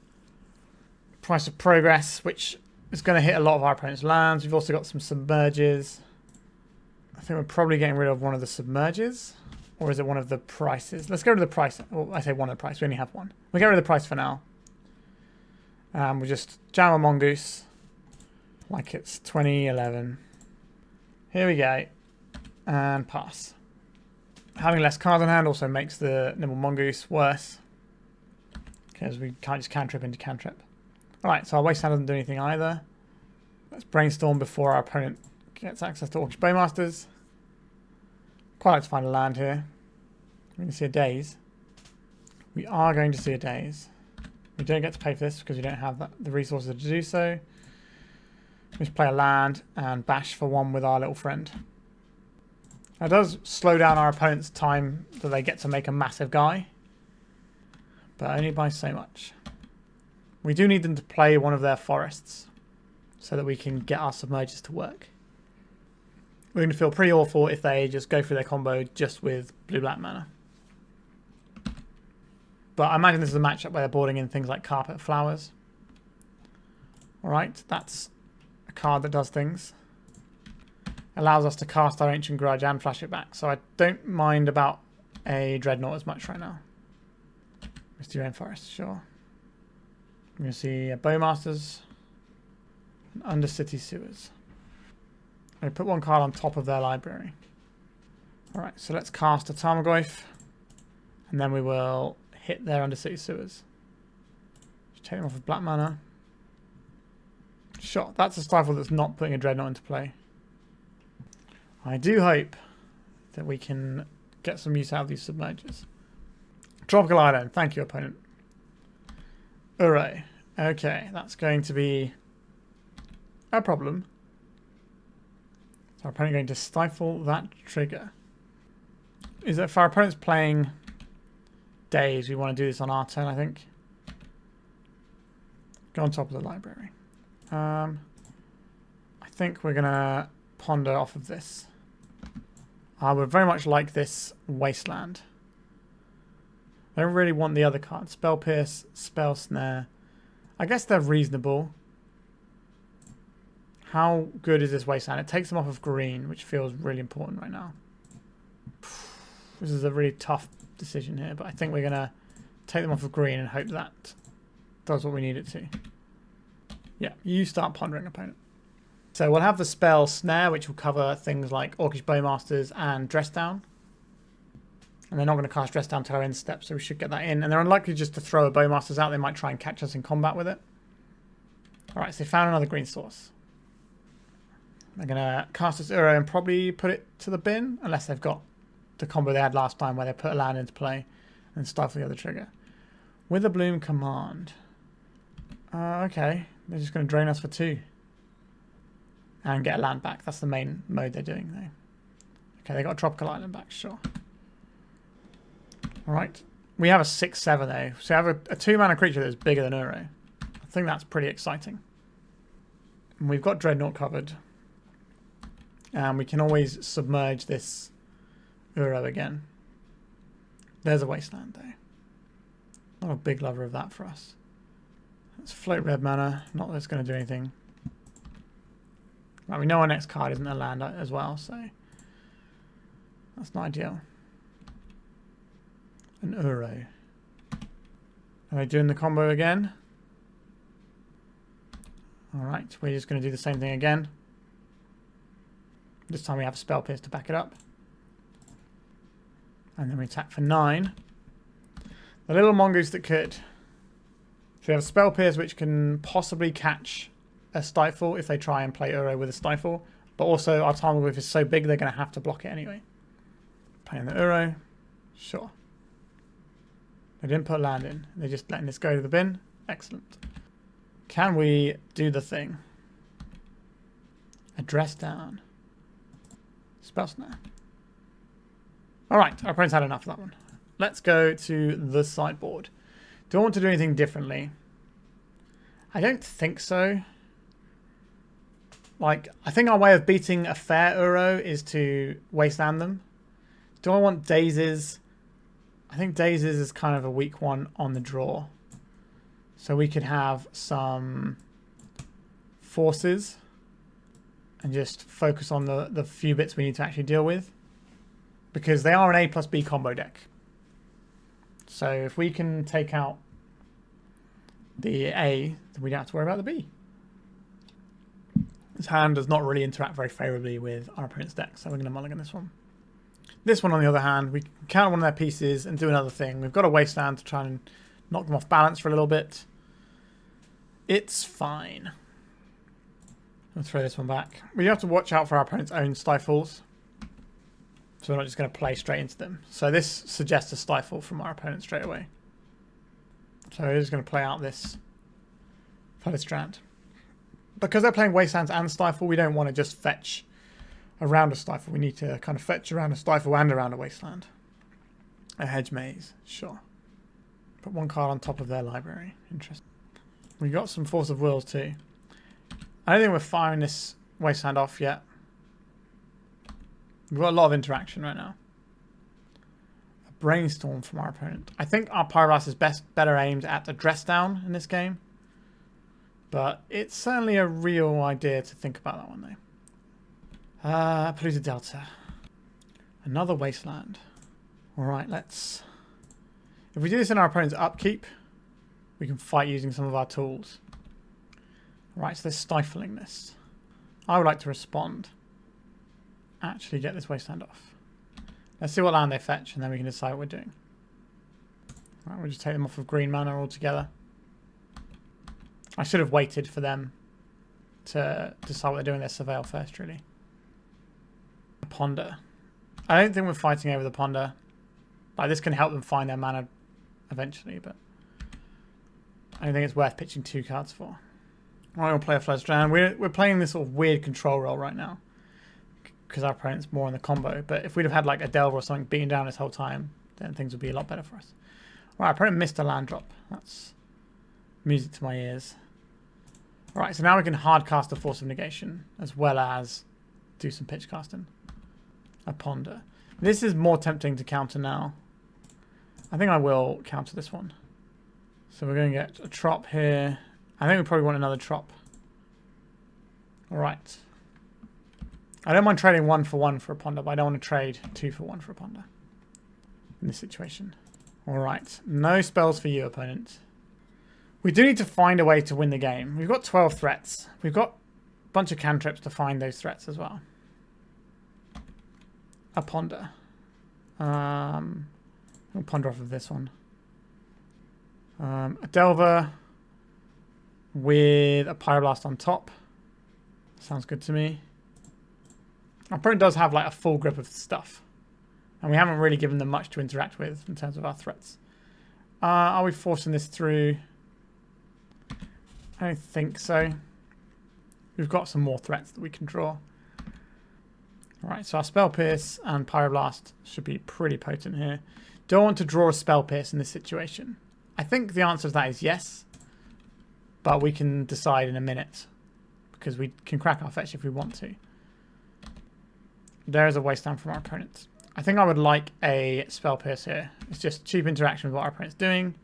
Price of Progress, which is going to hit a lot of our opponent's lands. We've also got some Submerges. I think we're probably getting rid of one of the Submerges. Or is it one of the prices? Let's go to the price. Well, I say one of the price. We only have one. We'll get rid of the price for now. We'll just jam a Mongoose. Like it's 2011. Here we go. And pass. Having less cards in hand also makes the Nimble Mongoose worse. Because we can't just cantrip into cantrip. Alright, so our Wasteland doesn't do anything either. Let's Brainstorm before our opponent gets access to Orcish Bowmasters. Quite like to find a land here. We're going to see a Daze. We are going to see a Daze. We don't get to pay for this because we don't have the resources to do so. We just play a land and bash for 1 with our little friend. That does slow down our opponent's time that they get to make a massive guy. But only by so much. We do need them to play one of their forests so that we can get our Submerges to work. We're going to feel pretty awful if they just go through their combo just with blue-black mana. But I imagine this is a matchup where they're boarding in things like Carpet Flowers. Alright, that's a card that does things. Allows us to cast our Ancient Grudge and flash it back. So I don't mind about a Dreadnought as much right now. Misty Rainforest, sure. We're going to see Bowmasters and Undercity Sewers. I put 1 card on top of their library. Alright, so let's cast a Tarmogoyf. And then we will hit their Undercity Sewers. Just take them off with black mana. Shot. That's a Stifle that's not putting a Dreadnought into play. I do hope that we can get some use out of these Submerges. Tropical Island. Thank you, opponent. Uro. Okay, that's going to be a problem. So our opponent going to stifle that trigger. Is that if our opponent's playing Daze, we want to do this on our turn, I think. Go on top of the library. I think we're going to ponder off of this. I would very much like this Wasteland. I don't really want the other cards. Spell Pierce, Spell Snare. I guess they're reasonable. How good is this Wasteland? It takes them off of green, which feels really important right now. This is a really tough decision here, but I think we're going to take them off of green and hope that does what we need it to. Yeah, you start pondering, opponent. So we'll have the Spell Snare, which will cover things like Orcish Bowmasters and Dress Down. And they're not going to cast Dress Down till our end step, so we should get that in. And they're unlikely just to throw a Bowmasters out. They might try and catch us in combat with it. Alright, so they found another green source. They're going to cast this Uro and probably put it to the bin, unless they've got the combo they had last time where they put a land into play and stifle the other trigger. With a Bloom Command. Okay, they're just going to drain us for 2. And get a land back. That's the main mode they're doing, though. Okay, they got a Tropical Island back, sure. Alright. We have a 6/7, though. So we have a 2-mana creature that's bigger than Uro. I think that's pretty exciting. And we've got Dreadnought covered. And we can always submerge this Uro again. There's a Wasteland, though. Not a big lover of that for us. Let's float red mana. Not that it's going to do anything. Right, we know our next card isn't a land as well, so that's not ideal. An Uro. Are they doing the combo again? Alright, we're just going to do the same thing again. This time we have a Spell Pierce to back it up. And then we attack for 9. The little mongoose that could. So we have a Spell Pierce which can possibly catch a Stifle if they try and play Uro with a Stifle. But also our Tarmogoyf is so big they're going to have to block it anyway. Playing the Uro. Sure. They didn't put land in. They're just letting this go to the bin. Excellent. Can we do the thing? A Dress Down. Spell Snare. Alright, our opponent's had enough of that one. Let's go to the sideboard. Do I want to do anything differently? I don't think so. Like, I think our way of beating a fair Uro is to Wasteland them. Do I want Dazes? I think Dazes is kind of a weak one on the draw. So we could have some forces and just focus on the few bits we need to actually deal with. Because they are an A plus B combo deck. So if we can take out the A, then we don't have to worry about the B. This hand does not really interact very favourably with our opponent's deck, so we're going to mulligan this one. This one, on the other hand, we can counter one of their pieces and do another thing. We've got a Wasteland to try and knock them off balance for a little bit. It's fine. I'll throw this one back. We have to watch out for our opponent's own Stifles. So we're not just going to play straight into them. So this suggests a Stifle from our opponent straight away. So we're just going to play out this Flooded Strand. Because they're playing Wastelands and Stifle, we don't want to just fetch around a Stifle. We need to kind of fetch around a Stifle and around a Wasteland. A Hedge Maze, sure. Put one card on top of their library. Interesting. We got some Force of Wills too. I don't think we're firing this Wasteland off yet. We've got a lot of interaction right now. A Brainstorm from our opponent. I think our Pyroblast is better aimed at the Dress Down in this game. But it's certainly a real idea to think about that one though. Polluted Delta. Another Wasteland. Alright, let's... If we do this in our opponent's upkeep, we can fight using some of our tools. Right, so they're stifling this. I would like to respond. Actually get this Wasteland off. Let's see what land they fetch and then we can decide what we're doing. Right, we'll just take them off of green mana altogether. I should have waited for them to decide what they're doing their Surveil first, really. Ponder. I don't think we're fighting over the Ponder. Like, this can help them find their mana eventually, but I don't think it's worth pitching 2 cards for. Alright, we'll play a Flooded Strand. We're playing this sort of weird control role right now. because our opponent's more in the combo. But if we'd have had like a Delver or something beating down this whole time, then things would be a lot better for us. Right, our opponent missed a land drop. That's music to my ears. Right, so now we can hard cast a Force of Negation as well as do some pitch casting. A Ponder. This is more tempting to counter now. I think I will counter this one. So we're going to get a Trop here. I think we probably want another Trop. Alright. I don't mind trading 1 for 1 for a Ponder, but I don't want to trade 2 for 1 for a Ponder in this situation. Alright. No spells for you, opponent. We do need to find a way to win the game. We've got 12 threats. We've got a bunch of cantrips to find those threats as well. A Ponder. I'll Ponder off of this one. A Delver with a Pyroblast on top. Sounds good to me. Our opponent does have like a full grip of stuff. And we haven't really given them much to interact with in terms of our threats. Are we forcing this through? I don't think so. We've got some more threats that we can draw. Alright, so our Spell Pierce and Pyroblast should be pretty potent here. Do I want to draw a Spell Pierce in this situation? I think the answer to that is yes. But we can decide in a minute. Because we can crack our fetch if we want to. There is a Wasteland from our opponent. I think I would like a Spell Pierce here. It's just cheap interaction with what our opponent's doing.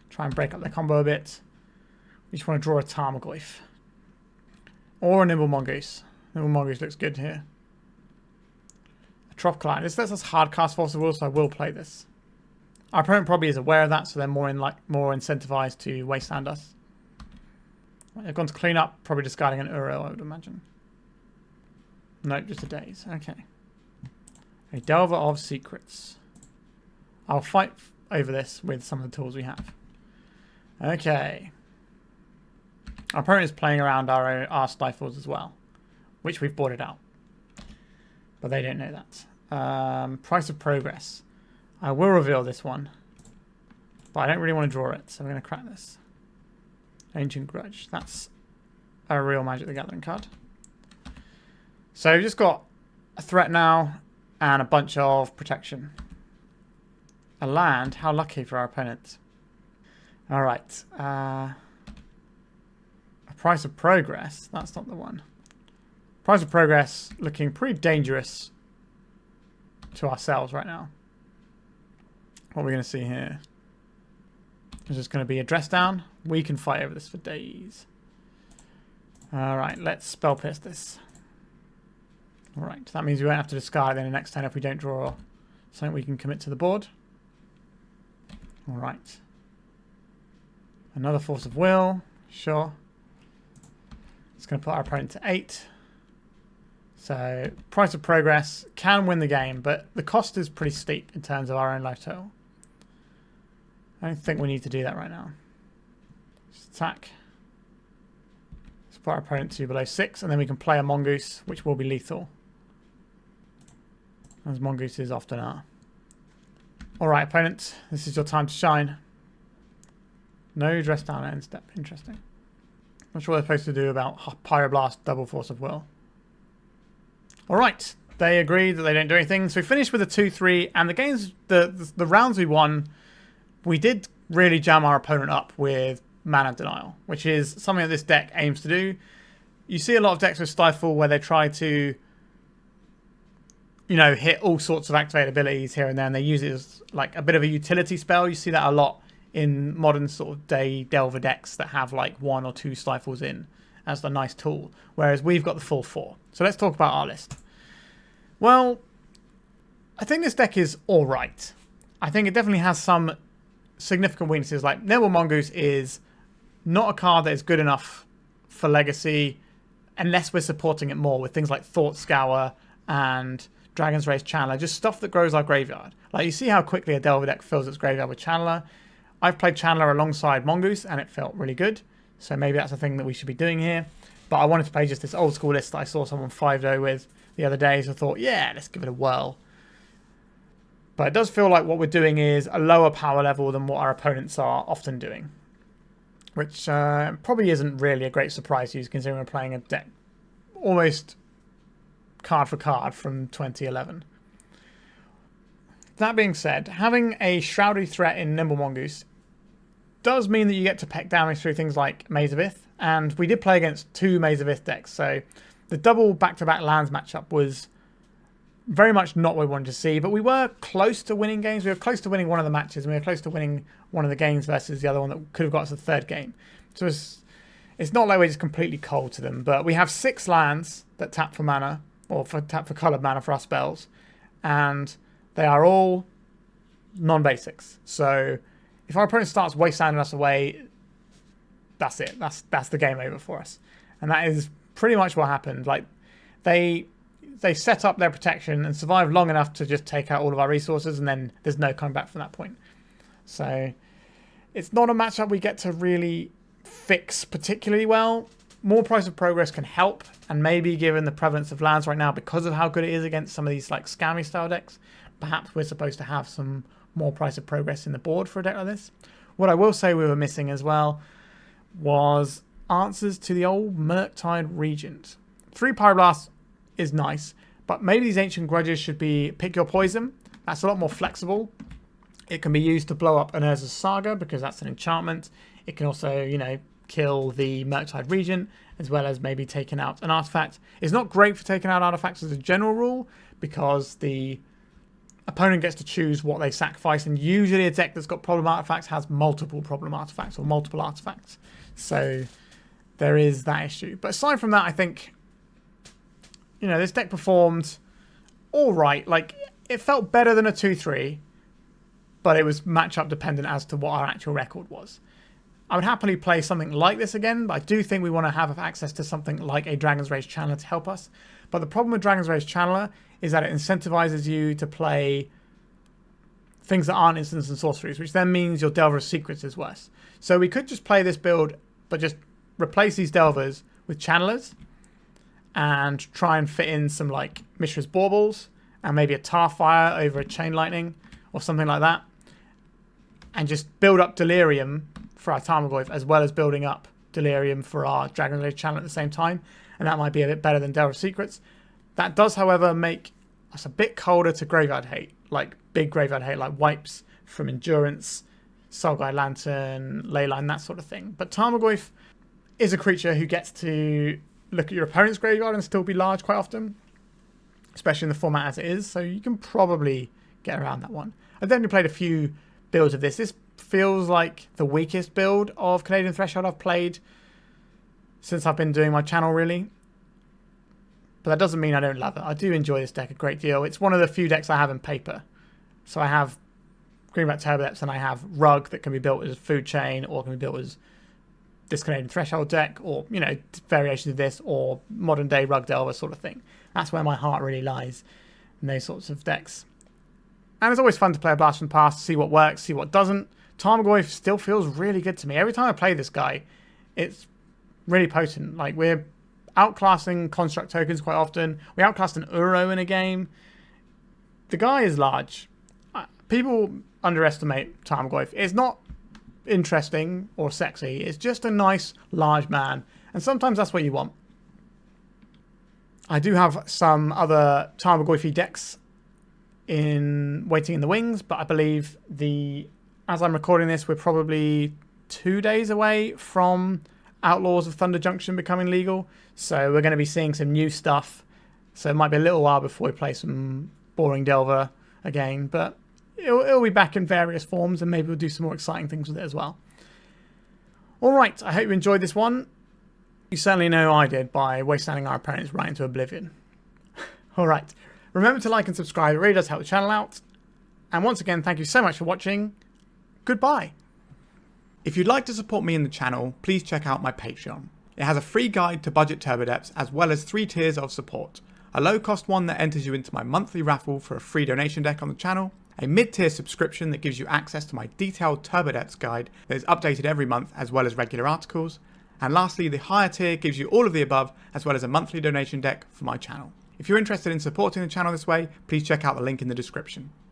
Try and break up their combo a bit. We just want to draw a Tarmogoyf. Or a Nimble Mongoose. Nimble Mongoose looks good here. A Trop Client. This lets us hard cast Force of Will, so I will play this. Our opponent probably is aware of that, so they're more incentivized to wasteland us. Right, they've gone to clean up, probably discarding an Uro, I would imagine. Nope, just a Daze. Okay. A Delver of Secrets. I'll fight over this with some of the tools we have. Okay. Our opponent is playing around our Stifles as well, which we've boarded out. But they don't know that. Price of Progress. I will reveal this one, but I don't really want to draw it, so we're going to crack this. Ancient Grudge. That's a real Magic the Gathering card. So we've just got a threat now and a bunch of protection. A land. How lucky for our opponent. Alright. A Price of Progress. That's not the one. Price of Progress looking pretty dangerous to ourselves right now. What we're going to see here is just going to be a dress down. We can fight over this for days. Alright, let's Spell Pierce this. Alright, that means we won't have to discard then the next turn if we don't draw something we can commit to the board. Alright. Another Force of Will. Sure. It's going to put our opponent to 8. So, Price of Progress can win the game, but the cost is pretty steep in terms of our own life total. I don't think we need to do that right now. Just attack. Let's put our opponent to below 6, and then we can play a Mongoose, which will be lethal. As Mongooses often are. Alright, opponent. This is your time to shine. No dress down at end step. Interesting. Not sure what they're supposed to do about Pyroblast, double Force of Will. Alright. They agreed that they don't do anything. So we finished with a 2-3, and the games, the rounds we won, we did really jam our opponent up with Mana Denial, which is something that this deck aims to do. You see a lot of decks with Stifle where they try to, you know, hit all sorts of activated abilities here and there, and they use it as like a bit of a utility spell. You see that a lot in modern sort of day Delver decks that have like 1 or 2 Stifles in as a nice tool, whereas we've got the full 4. So let's talk about our list. Well, I think this deck is alright. I think it definitely has some significant weaknesses. Like Nimble Mongoose is not a card that is good enough for Legacy unless we're supporting it more with things like Thought Scour and Dragon's Race Channeler, just stuff that grows our graveyard. Like you see how quickly a Delver deck fills its graveyard with Channeler. I've played Channeler alongside Mongoose and it felt really good. So maybe that's a thing that we should be doing here. But I wanted to play just this old school list that I saw someone 5-0 with the other day. So I thought, yeah, let's give it a whirl. But it does feel like what we're doing is a lower power level than what our opponents are often doing. Which probably isn't really a great surprise to you, considering we're playing a deck almost card for card from 2011. That being said, having a Shrouded threat in Nimble Mongoose does mean that you get to peck damage through things like Maze of Ith, and we did play against 2 Maze of Ith decks, so the double back-to-back lands matchup was very much not what we wanted to see, but we were close to winning games. We were close to winning one of the matches, and we were close to winning one of the games versus the other one that could have got us the third game. So it's not like we're just completely cold to them, but we have 6 lands that tap for mana, or tap for coloured mana for our spells, and they are all non-basics. So if our opponent starts wastelanding us away, that's it. That's the game over for us. And that is pretty much what happened. Like they set up their protection and survived long enough to just take out all of our resources, and then there's no coming back from that point. So it's not a matchup we get to really fix particularly well. More Price of Progress can help, and maybe given the prevalence of lands right now, because of how good it is against some of these like scammy style decks, perhaps we're supposed to have some more Price of Progress in the board for a deck like this. What I will say we were missing as well was answers to the old Murktide Regent. 3 Pyroblast is nice, but maybe these Ancient Grudges should be Pick Your Poison. That's a lot more flexible. It can be used to blow up an Urza's Saga because that's an enchantment. It can also, you know, kill the Murktide Regent, as well as maybe taking out an artifact. It's not great for taking out artifacts as a general rule, because the opponent gets to choose what they sacrifice, and usually a deck that's got problem artifacts has multiple problem artifacts or multiple artifacts. So there is that issue. But aside from that, I think, you know, this deck performed all right. Like, it felt better than a 2-3, but it was matchup dependent as to what our actual record was. I would happily play something like this again, but I do think we want to have access to something like a Dragon's Rage Channeler to help us. But the problem with Dragon's Rage Channeler is that it incentivizes you to play things that aren't instants and sorceries, which then means your Delver of Secrets is worse. So we could just play this build, but just replace these Delvers with Channelers and try and fit in some like Mishra's Baubles and maybe a Tarfire over a Chain Lightning or something like that, and just build up Delirium for our Tarmogoyf, as well as building up Delirium for our Dragon's Rage Channel at the same time, and that might be a bit better than Delver of Secrets. That does, however, make us a bit colder to Graveyard Hate, like big Graveyard Hate, like wipes from Endurance, Soulguide Lantern, Leyline, that sort of thing. But Tarmogoyf is a creature who gets to look at your opponent's graveyard and still be large quite often, especially in the format as it is, so you can probably get around that one. I've definitely played a few builds of this. This feels like the weakest build of Canadan Threshold I've played since I've been doing my channel, really. But that doesn't mean I don't love it. I do enjoy this deck a great deal. It's one of the few decks I have in paper. So I have Greenback Turbodepts and I have RUG that can be built as Food Chain, or can be built as this Canadan Threshold deck, or, you know, variations of this, or modern day RUG Delver sort of thing. That's where my heart really lies, in those sorts of decks. And it's always fun to play a Blast from the Past, see what works, see what doesn't. Tarmogoyf still feels really good to me. Every time I play this guy, it's really potent. Like, we're outclassing construct tokens quite often. We outclassed an Uro in a game. The guy is large. People underestimate Tarmogoyf. It's not interesting or sexy. It's just a nice, large man. And sometimes that's what you want. I do have some other Tarmogoyf decks waiting in the wings, but I believe as I'm recording this, we're probably 2 days away from Outlaws of Thunder Junction becoming legal. So we're going to be seeing some new stuff. So it might be a little while before we play some boring Delver again, but it'll be back in various forms, and maybe we'll do some more exciting things with it as well. Alright, I hope you enjoyed this one. You certainly know I did by wastelanding our opponents right into oblivion. Alright, remember to like and subscribe, it really does help the channel out. And once again, thank you so much for watching. Goodbye. If you'd like to support me in the channel, please check out my Patreon. It has a free guide to budget Turbodepts, as well as 3 tiers of support. A low cost one that enters you into my monthly raffle for a free donation deck on the channel, a mid-tier subscription that gives you access to my detailed Turbodepts guide that is updated every month, as well as regular articles, and lastly, the higher tier gives you all of the above, as well as a monthly donation deck for my channel. If you're interested in supporting the channel this way, please check out the link in the description.